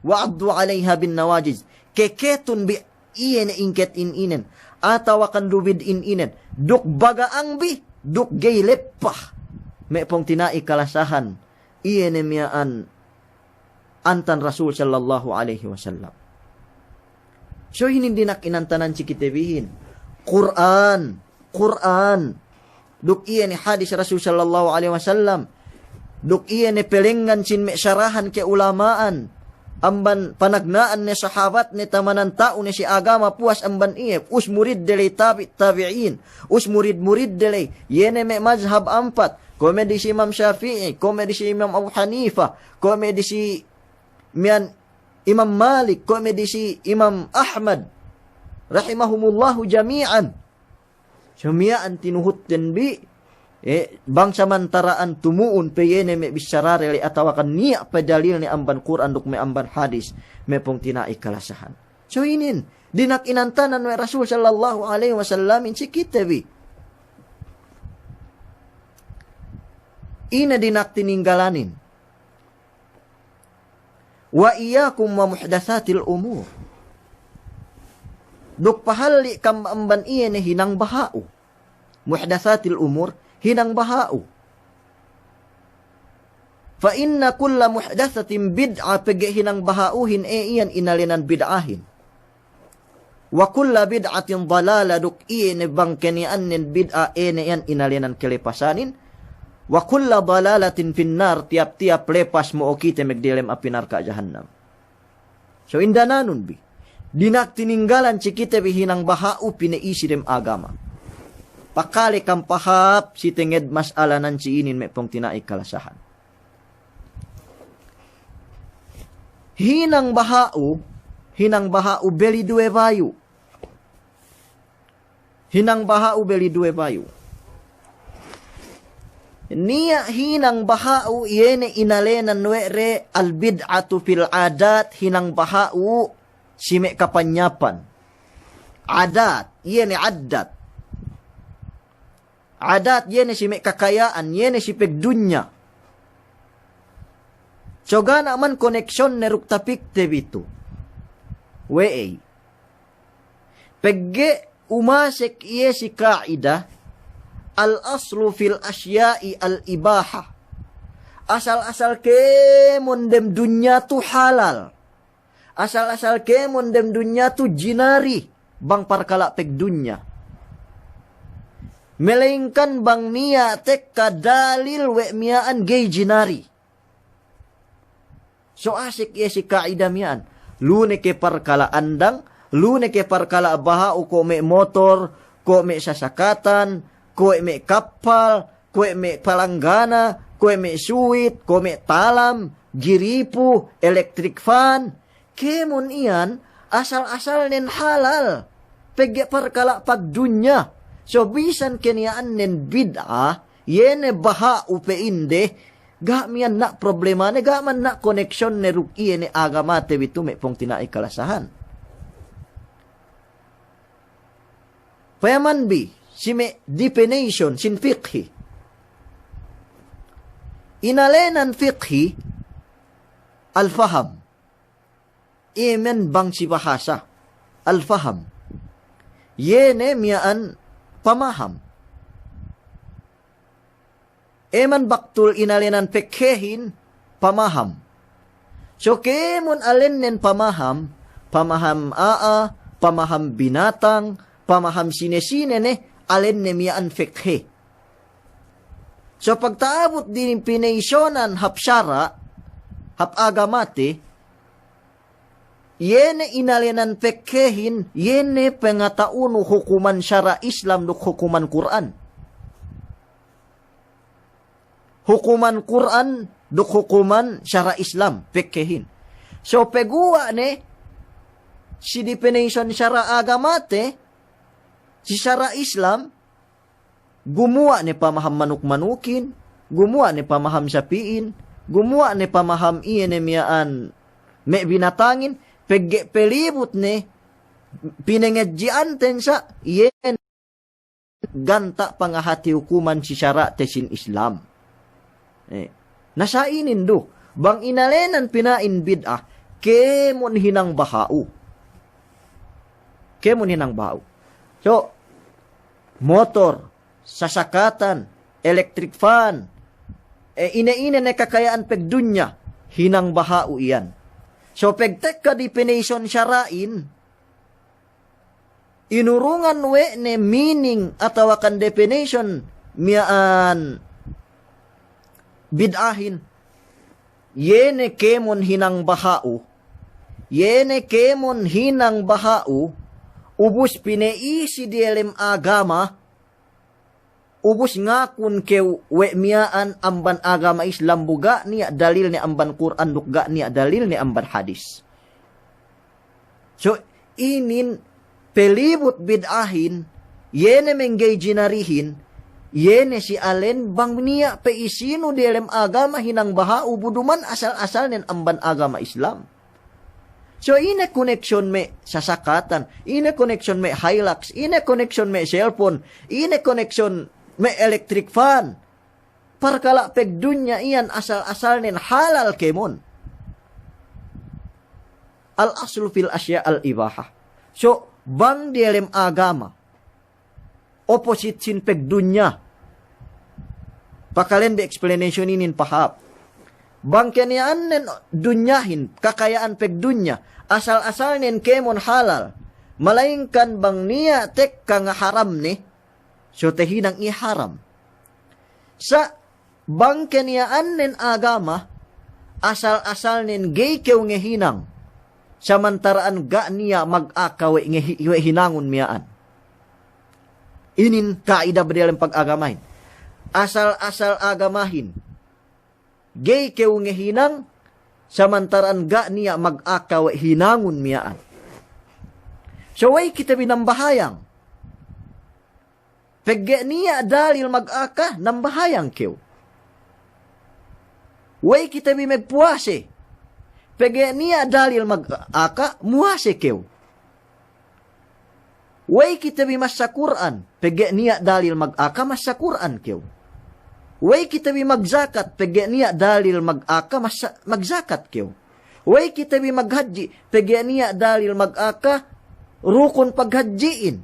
wa'addu 'alaiha bin nawajid keketun bi iyen ingket inen atawakan lubid inen duk bagaang bi duk gay lepah me pong tinai kalasahan iyen miyaan antan Rasul sallallahu alaihi wasallam. So hindi nakinantanan si kitebihin Quran duk iya ni hadis Rasul sallallahu alaihi wasallam. Duk iya ni pelengan sin me syarahan ke ulamaan. Amban panagnaan ni sahabat ni tamanan tao ni si agama puas amban iya. Us murid delay tabi'in. Us murid delay. Yene me mazhab 4. Kome di si Imam Syafi'i. Kome di si Imam Abu Hanifa. Kome di si Imam Malik. Kome di si Imam Ahmad. Rahimahumullahu jami'an. Sumiyaan tinuhut din bi, bang samantaraan tumuun peyene me bisarare li atawakan niya padalil ni amban Quran duk me amban hadis me pong tinai kalasahan. So inin, dinak inantanan we Rasul sallallahu alaihi wasallam si kita bi. Ina dinak tininggalanin. Wa iyyakum wa muhdatsatil umur. Duk pahalli kam amban iyene hinang bahau. Muhdatsatil umur hinang bahau. Fa inna kulla muhdatsatin bid'ah pegehinang bahauhin iyan inalinan bid'ahin. Wa kulla bid'atin dhalala duk iyan bangkenianin bid'ah yan inalinan kelepasanin. Wa kulla dhalalatin finnar tiap-tiap lepas mo okite megdilem apinar ka jahannam. So indananun bi. Dinak tininggalan cikite bihinang bahau pinaisirem agama. Pakali kang pahap si tenged masalanan si inin may pong tinai kalasahan. Hinang bahau beli due bayu. Hinang bahau beli due bayu. Niya hinang bahau yene inalenan were al bid'atu fil adat hinang bahau sime kapanyapan. Adat yene adat. Adat yene sime kakayaan yene si pegdunya. Coga naman koneksyon neruk tapik tebitu. Wei. Pegge umasek iye si kaidah al-aslu fil asya'i al-ibaha. Asal-asal kemon dem dunya tu halal. Asal-asal kemon dem dunya tu jinari. Bang parkala peg dunya. Melainkan bang niya tek kadalil we miyaan gay jinari. So asik ya si kaidah miyan. Lune ke parkala andang, lune ke parkala bahau ko me motor, ko me sasakatan, ko me kapal, ko me palanggana, ko me suit, ko me talam, giripu, electric fan. Kemon iyan, asal-asal nen halal. Pege parkala pagdunya. So bisan keniyaan nen bid'ah, yene bahau pe inde, ga miyan na problema ne ga man na koneksyon ne rukiye ne agama te bitu me pong tinai kalasahan. Payaman bi sime definition sin fiqhi. Inalenan fiqhi al-faham. Imen bang si bahasa al-faham. Yene miyaan pamaham. Eman baktul inalinan pekhehin pamaham. So kemon alinen pamaham, pamaham pamaham binatang, pamaham sine-sine ne, alin ne miyaan pekhe. So pagtaabot din pinaisyonan hapsyara, hapagamate, yene inalinan pekhehin, yene pengataunu hukuman syara Islam duk hukuman Quran. Hukuman Quran, duk hukuman syara Islam, pekkehin. So, peguwa ne, si definition syara agamate, si syara Islam, gumawa ne pamaham manuk-manukin, gumawa ne pamaham sapiin, gumawa ne pamaham iyan ne miyaan, me binatangin, pegge pelibot ne, pinengedjian tensa, iyan, ganta pangahati hukuman si syara tesin Islam. Nasainin do, bang inalenan pinain bid'ah, kemon hinang bahau. Kemon hinang bahau. So, motor, sasakatan, electric fan, ine-ine na kakayaan pegdunya, hinang bahau iyan. So, pegtek ka definition syarain, inurungan we ne meaning atawakan definition, miyaan, bid'ahin. Yene kemon hinang bahau. Yene kemon hinang bahau. Ubus pineisi di elem agama. Ubus ngakun ke we miyaan amban agama Islam buga niya dalil ni amban Quran dukga niya dalil ni amban hadis. So, inin pelibut bid'ahin. Yene menggay jinarihin. Yene si alen bang niya peisino di elem agama hinang bahau buduman asal-asal nen amban agama Islam. So ine connection me sasakatan, ine connection me Hilux, ine connection me cellphone, ine connection me electric fan. Parkala pegdunya iyan asal-asal nen halal kemon. Al-aslu fil asya al-ibaha. So bang di elem agama opposite sin pegdunya. Pakalen be explanation inin pahap. Bangken niyan nen dunyahin, kakayaan peg dunya, asal-asal nen kemon halal. Malaingkan bang niya tek kang haram ni, so tehinang iharam. Sa bangken niyan nen agama, asal-asal nen gay kew ngehinang, samantaraan ga niya mag-akawe hinangon miyaan. Inin kaida dalam pag-agamahin. Asal-asal agamahin, gay kew ngehinang, samantaraan ga niya mag-akawe hinangon miyaan. So way kita binambahayang. Pegge niya dalil mag-aka, nambahayang kew. Way kita bimagpuase. Pegge niya dalil mag-aka, muase kew. Way kita bimasa Quran. Pegge niya dalil mag-aka, masa Quran kew. Way kita bimagzakat. Pegge niya dalil mag-aka, magzakat kew. Way kita bimaghaji. Pegge niya dalil mag-aka, rukun paghadjiin.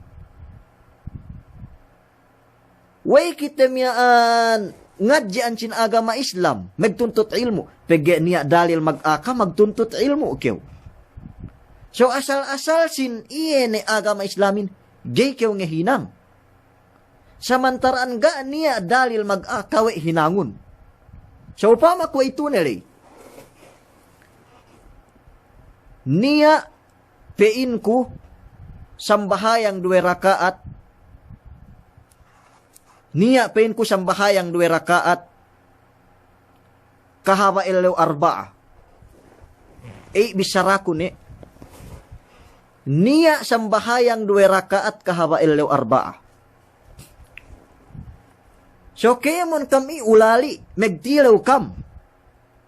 Way kita miyaan ngadji ancin agama Islam, magtuntut ilmu. Pegge niya dalil mag-aka, magtuntut ilmu kew. So asal-asal sin iye ni agama Islamin, gay kew ngehinang. Samantaraan ga niya dalil mag-aka we hinangon. So upama ko ito nilay. Niya pein ko sambahayang 2 rakaat. Niya pein ko sambahayang 2 rakaat. Kahaba ilaw arba'a. Bisara ko ni. Niya sambahayang 2 rakaat kahaba ilaw arba'a. So kaya mon kami ulali, megtilaw kam.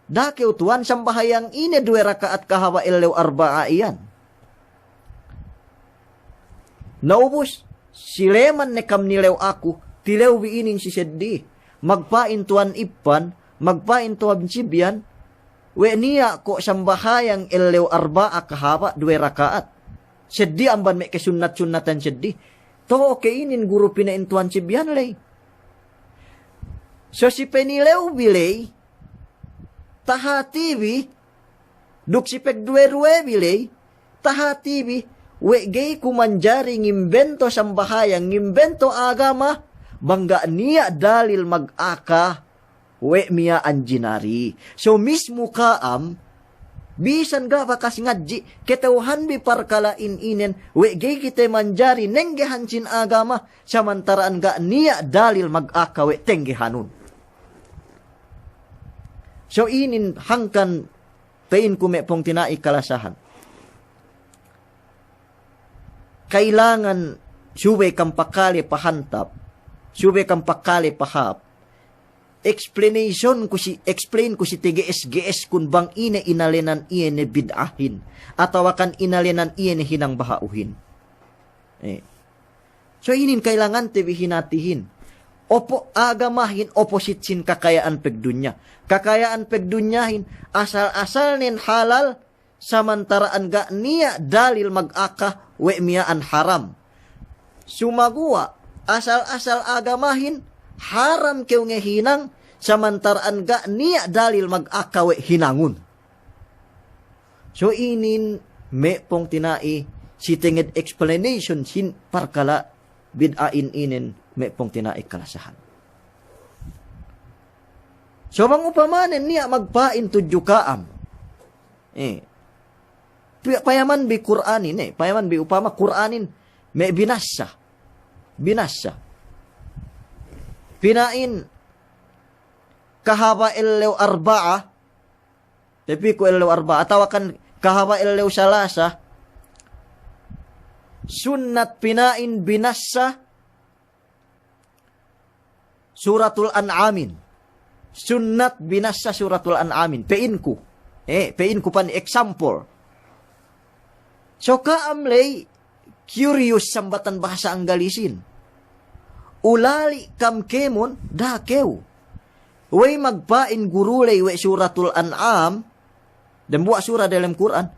Dakew tuan sambahayang ine 2 rakaat kahaba ilaw arba'a iyan. Naubos, sileman ne kam nilew ako, tilew biinin si seddi. Magpain tuan ipan, magpain tuan sibyan, we niya ko sambahayang ilaw arba'a kahaba 2 rakaat. Seddi amban me kesunat-sunatan seddi. To kainin guru pinain tuan sibyan lay. So si penilew bilay, tahatibi, duk si pegdwe-dwe bilay, tahatibi, we gay kumanjari ngimbento sambahayang, ngimbento agama, bangga niya dalil mag-aka, we miya anjinari. So mismo kaam, bisan ga bakas ngadji, ketauhan bi parkalain inen, we gay kita manjari, nenggehan sin agama, samantaraan ga niya dalil mag-aka, we tenggehanun. So inin hangkan pain kumepong tinai kalasahan. Kailangan subay kang pakali pahantap, subay kang pakali pahap, explain ko si TGS kun bang ine inalenan iye ne bid'ahin, atawa kan inalenan iye ne hinang bahauhin. So inin kailangan tibihinatihin. Opo agamahin opposite sin kakayaan pegdunya. Kakayaan pegdunyahin asal-asal nin halal samantaraan ga niya dalil mag-aka we miyaan haram. Sumagua asal-asal agamahin haram kew ngehinang samantaraan ga niya dalil mag-aka we hinangun. So inin me pong tinai si tinged explanation sin parkala bid'ain inin may pong tinaik kalasahan. So, bang upamanin niya magpain tudyo kaam. Payaman bi Qur'anin, payaman bi upama Qur'anin, may binasa. Pinain, kahaba ilaw arba'a, tepi ko ilaw arba'a, tawakan kahaba ilaw salasa, sunnat pinain binasa, Suratul An'amin. Sunnat binasa Suratul An'amin. Pein ko pan example. So kaamlay, curious sambatan bahasa ang galisin. Ulali kam kemon, dakew. Way magpain gurulay we Suratul An'am, dan buat surah dalam Quran,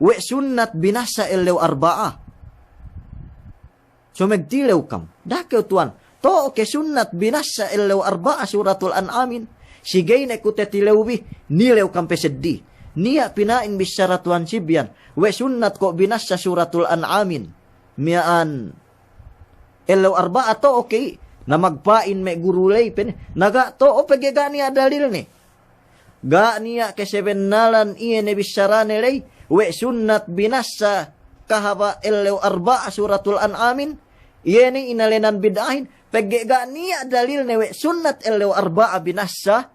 we sunnat binasa ilaw arba'a. So magtilaw kam, dakew tuan. To ke sunnat binasa ilaw arba'a Suratul An'amin. Sigay na kutetilewbi, nilew kampeseddi. Niya pinain bisyaratuan sibyan. We sunnat ko binas sa suratul an'amin. Miyaan. Elaw arba ato okay. Na magpain may gurulay. Naga to o pagiga niya dalil ni. Ga niya kesebenalan iyan e bisyarane lay. We sunnat binas sa kahaba elaw arba suratul an'amin. Iyan e inalinan bidahin. Pagiga niya dalil ni we sunnat elaw arba binas sa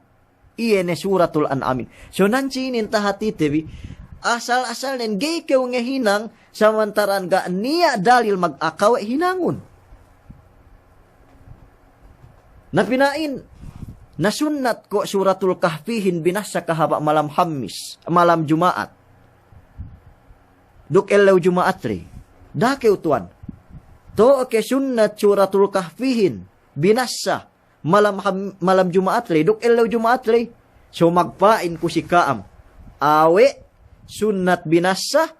iyan suratul an'amin. So nansinin tahati tebi, asal-asal nen gay kew nga hinang, samantaran ga niya dalil mag-akaw hinangon. Napinain, nasunat ko suratul kahfihin binasa kahaba malam hamis, malam jumaat. Duk elaw jumaat re. Dakew tuan. To ke sunnat suratul kahfihin binasa malam Jumaat le, duk elaw Jumaat le. So magpain ko si Kaam. Awe, sunnat binasa,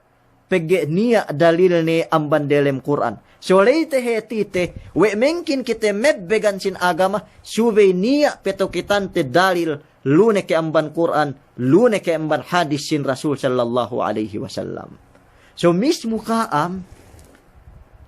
pege niya dalil ni ambandelem Quran. So leite hetite, we mengkin kite mebbegan sin agama, subay niya peto kitante dalil, lune ke amban Quran, lune ke amban hadis sin Rasul sallallahu alaihi wasallam. So mismo Kaam,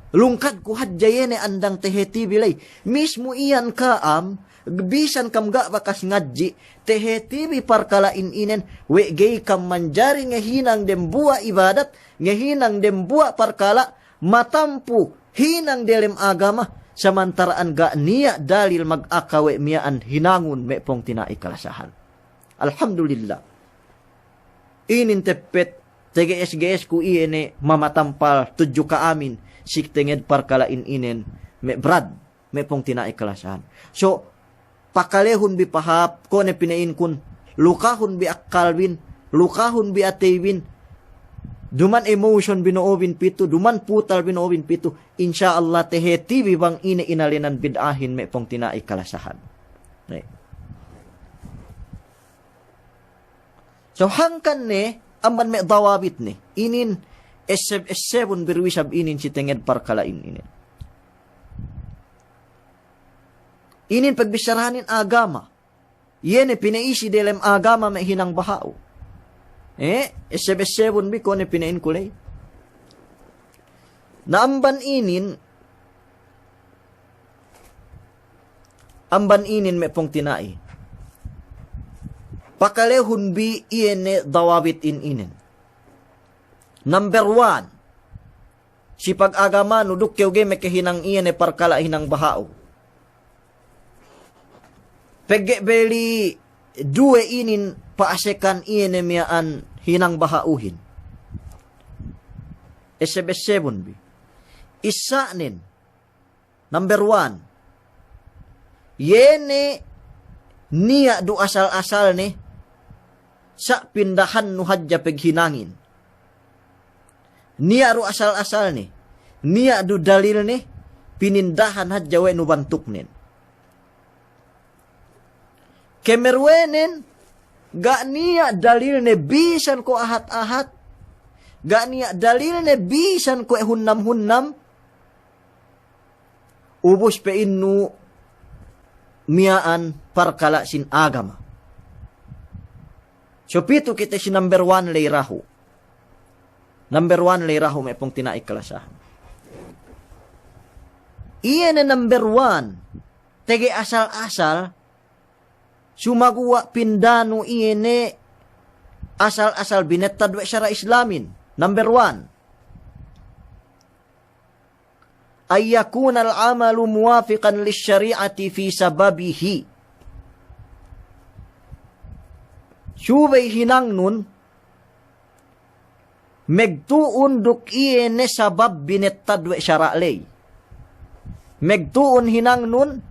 lungkad ko hadjayene andang teheti bilay. Mismo iyan Kaam, bisan kam ga bakas ngadji, teheti bi parkalain inen, we gay kam manjari ngehinang dembua ibadat, ngehinang dembua parkala, matampu, hinang delem agama, samantaraan ga niya dalil mag-akawe miyaan hinangun me pong tinaikalasahan. Alhamdulillah. Inin tepet, TGS-GS ku iene mamatampal tudyo ka amin, siktenged parkalain inen, me brad, me pong tinaikalasahan. So, pakalehun bi pahap, kone pinain kun, lukahun bi akkalwin, lukahun bi atewin, duman emotion binoobin pito, duman putal binoobin pito, insyaallah teheti bibang ine inalinan bidahin me pong tinaikalasahan. Right. So, hangkan ne, amban me dawabit ne, inin, S7 berwisab inin si tenged parkalain inin. Inin pagbisarahanin agama. Yene pinaisi delem agama may hinang bahao. S7 bi ko ne pinain kulay. Naamban inin, amban inin may pong tinai. Pakalehun bi iene dawabit inin. Number 1, si pag-agama nuduk kewge mekehinang iyan parkala hinang bahao. Pegge beli due inin paasekan iyan miyaan hinang bahauhin. S7 bi. Isa nin. Number 1, yene niya du asal-asal ni sa pindahan nuhadja peghinangin. Niya ru asal-asal ni. Niya du dalil ni. Pinindahan hadja we nubantuk nin. Kemerwenen. Ga niya dalil ni bisan ko ahat-ahat. Ga niya dalil ni bisan ko hunnam-hunnam. Ubus pe inu miyaan parkala sin agama. So pito kita si number 1 layrahu. Number 1, layraho may pong tinaiklasahan. Iyan na number 1, tege asal-asal, sumaguwa pindano iyan asal-asal binettadwe syara islamin. Number 1, ay yakun al-amalu muwafiqan lisyari'ati fi sababihi. Subay hinang nun, megtuun duk iene sabab binettadwe syara'ley. Megtuun hinang nun,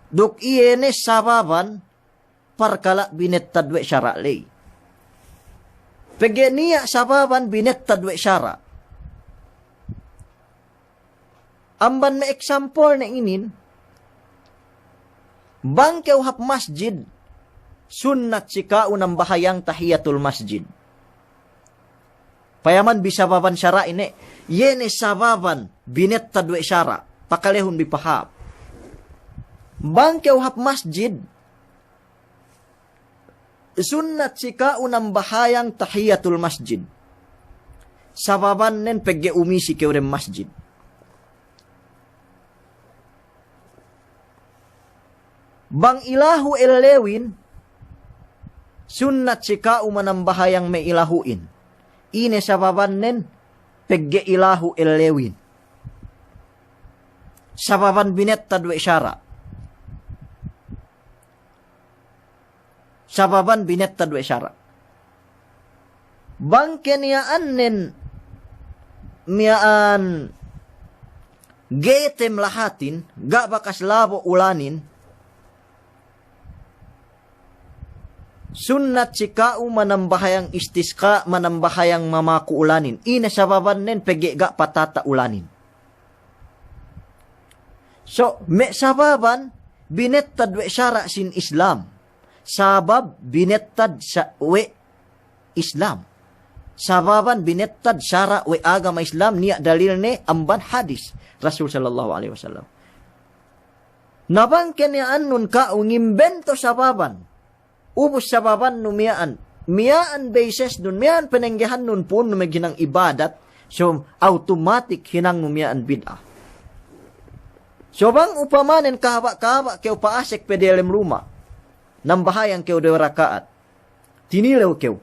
duk iene sababan parkala binettadwe syara'ley. Pegeniya sababan binettadwe syara'. Amban me example na inin, bangkew hap masjid, sunnat sika unang bahayang tahiyatul masjid. Payaman bisababan syara ini, yene sababan binettadwe syara, pakalehun bipahap. Bangkew hap masjid, sunnat sika unang bahayang tahiyatul masjid. Sababan nen pegge umisi keurem masjid. Bang ilahu elewin, sunnat sika umanang bahayang may ilahuin. Ine sababan nen pegge ilahu elewin. Sababan binet tadwe syara. Sababan binet tadwe syara. Bang keniyaan nen miyaan getem lahatin, ga bakas labo ulanin, sunnat sika manambahayang istisqa, manambahayang mamaku ulanin. Ina sababan nen pege ga patata ulanin. So, me sababan, binettad we syara sin Islam. Sabab, binettad sa we Islam. Sababan, binettad syara we agama Islam, niya dalil ne amban hadis. Rasul sallallahu alaihi wasallam. Nabangken niya nun ka, ungimbento sababan. Ubus sababan no miyaan basis nun, miyaan penenggihan nun po no may ginang ibadat, so automatic hinang no miyaan bid'ah. So bang upamanen kahaba-kahaba keu paasek pedelem rumah, nambahayang keu 2 rakaat, tinilew keu,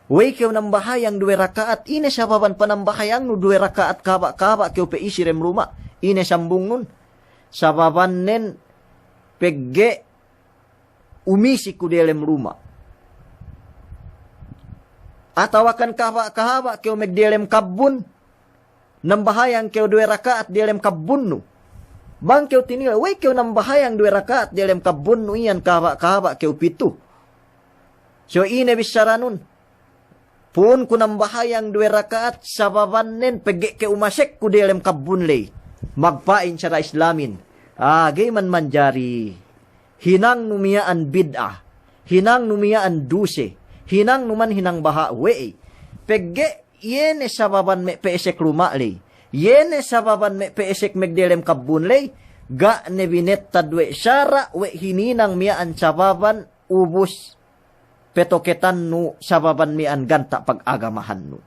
way keu nambahayang 2 rakaat, ine sababan panambahayang no 2 rakaat kahaba-kahaba keu peisirem rumah, ine sambung nun, sababan nen pegge umisi ku delem rumah. Atawakan kahaba-kahaba keu megdelem kabun, nambahayang keu 2 rakaat delem kabun nu. Bang keu tinila, way keu nambahayang 2 rakaat delem kabun nu iyan kahaba-kahaba keu 7. So ine bisara nun. Pun ku nambahayang 2 rakaat sababan nen pegge keu umasek ku delem kabun lay. Magpain syara Islamin. Gayman manjari. Hinang numiyaan bid'ah, hinang numiyaan duse, hinang numan hinang baha we. Pegge yene sababan me peesek lumalay, yene sababan me peesek megdelem kabunlay, ga ne binet tadwe syara we hininang miyaan sababan ubus petoketan nu sababan mian ganta pag-agamahan nu.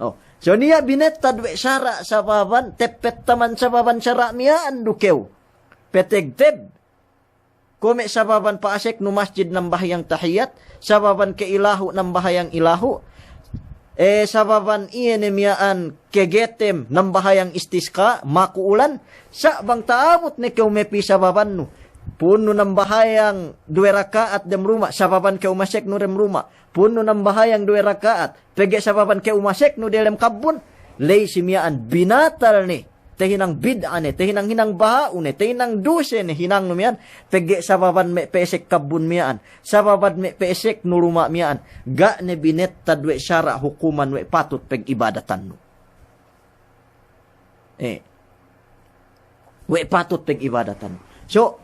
Oh, so niya binet tadwe syara sababan tepet taman sababan syara miyaan dukew. Petegteb kome sababan paasek no masjid ng bahayang tahiyat, sababan ke ilahu ng bahayang ilahu, sababan iyenemiyaan kegetem ng bahayang istisqa, makuulan, sa bang taabot ni keumepi sababan no, puno ng bahayang 2 rakaat dem rumah, sababan ke umasek no rem rumah, puno ng bahayang 2 rakaat, pege sababan ke umasek no delem kabun, lay simiyaan binatal ni, tehinang bid'a ne, tehinang hinang bahao ne, tehinang duse ne, hinang numian, pege sababan me pesek kabun mian, sababan me pesek nuruma mian, ga ne binet tadwe syara hukuman we patut peg ibadatan no. We patut peg ibadatan. So,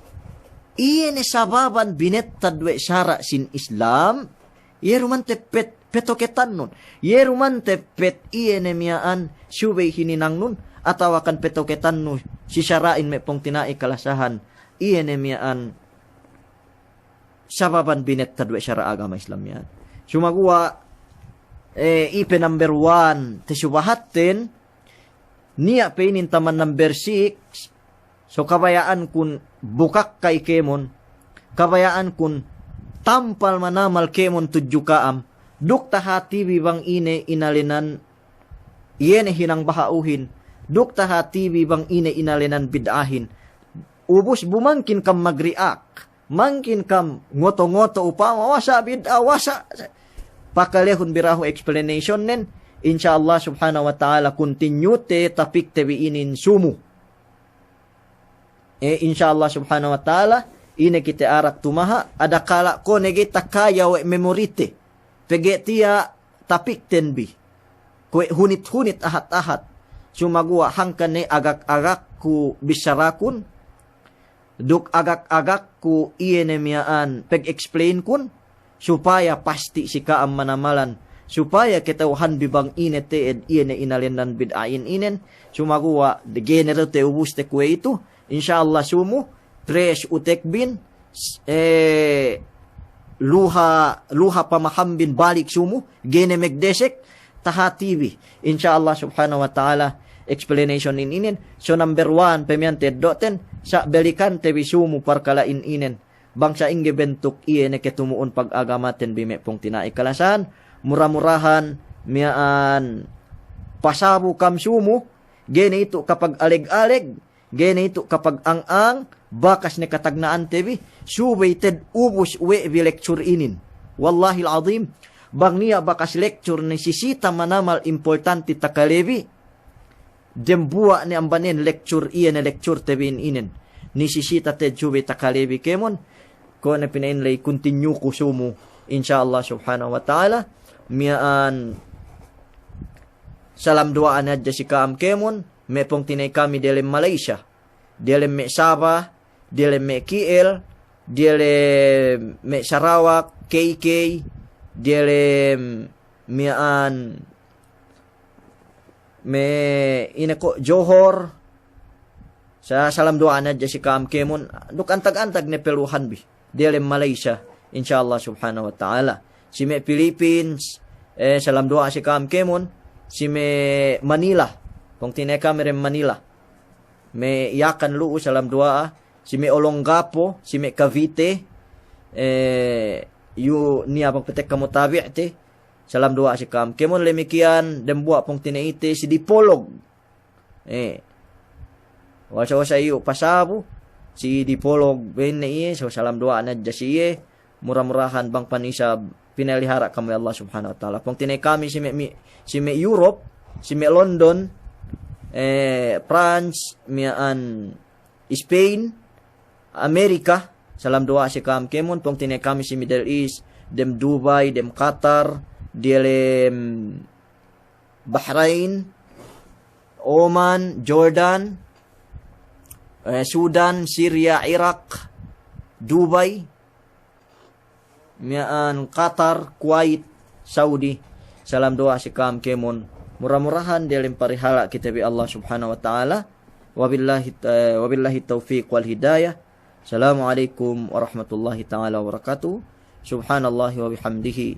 iye ne sababan binet tadwe syara sin Islam, iye ruman tepet petoketan nun, iye ruman tepet iye ne mian, syubay hininang nun, atawa kan petoketan no si syarain me pong tinai kalasahan iyenemiyaan sababan binet tadwe syara agama Islam yan. Sumagua ipe number 1 tesubahatin niya peinin taman number 6. So kabayaan kun bukak kay kemon, kabayaan kun tampal manamal kemon 7 kaam, dukta hati bibang ine inalinan iyene hinang bahauhin, dukta hati bibang ine inalinan bid'ahin. Ubus bumangkin kam mag-react, mangkin kam ngoto-ngoto upama wasa bid'ah wasa. Pakalehun biraho explanation nen, insyaallah subhanahu wa ta'ala continue te tapik te inin sumu. Insyaallah subhanahu wa ta'ala ine kita arak tumaha ada kala ko nege takaya we memorite. Pege tia tapik tenbi. Kwe hunit-hunit ahat-ahat. Sumagua hangkan ne agak-agak ku bisarakun, duk agak-agak ku iyenemiyaan peg-explain kun, supaya pasti sika ang manamalan, supaya kitauhan bibang ine teed iyene inalinan bid'ain inen, sumagua de genero te ubus te kwe ito, insyaallah sumu, tres utekbin, luha pamahambin balik sumo, gene megdesek, taha TV. Insyaallah subhanahu wa ta'ala, explanation inin. So number 1, pemiante doten, sa belikan tebi sumo parkala inin. Bangsa ingge bentuk iye ne ketumuon pag-agamaten bime pong tinaikalasan, murah-murahan, miaan, pasabu kam sumo, gene ito kapag aleg-aleg, gene ito kapag ang-ang, bakas ne katagnaan tebi, suwaited ubus we vi lecture inin. Wallahi al-azim, bang niya bakas lecture ni sisita manamal importante takalebi, dembuwa ni ambanen lecture iya na lecture tebi inin. Ni sisita ted suwe takalebi kemon, ko na pinainlay continue ko sumo, insyaallah subhanahu wa ta'ala, miyaan, salam duaan hadya si kaam kemon, may pong tinay kami dilem Malaysia, dilem me Sabah, dilem me KL, dilem me Sarawak, KK, dilem mian me inako Johor, sa salam duaan hadya si kaam kemon, duk antag-antag ne peluhan bi, dilem Malaysia, insyaallah subhanahu wa ta'ala. Si me Philippines, salam doa si kaam kemon, si me Manila, kung tinay kami rin Manila, me Yakan Luu, salam doa, si me Olongapo, si me Cavite, yu niya pang petek kamutabi ate, salam doa si kaam kemon, lemikian, dembua pong tinaite, si Dipolog, wasa-wasa iyo pasabu, si Dipolog, ben na iye, so salam doa na dya siye, murah-murahan bang panisa pinalihara kami Allah subhanahu wa ta'ala. Pong tinay kami si me Europe, si me London, France, mian Spain, Amerika, salam doa si kam kemon. Pong tinay kami si Middle East, dem Dubai, dem Qatar, dem Bahrain, Oman, Jordan, Sudan, Syria, Iraq, Dubai, mian Qatar, Kuwait, Saudi, salam doa si kam kemon, murah-murahan dalam parihala kita bi Allah subhanahu wa ta'ala. Wabillahi taufiq wal hidayah. Assalamualaikum warahmatullahi ta'ala wabarakatuh. Subhanallahi wa bihamdihi,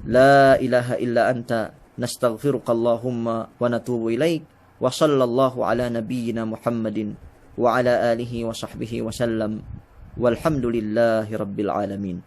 la ilaha illa anta, nastaghfiruka Allahumma wa natubu ilaik. Wa sallallahu ala nabiyyina Muhammadin wa ala alihi wa sahbihi wa sallam. Walhamdulillahi rabbil alamin.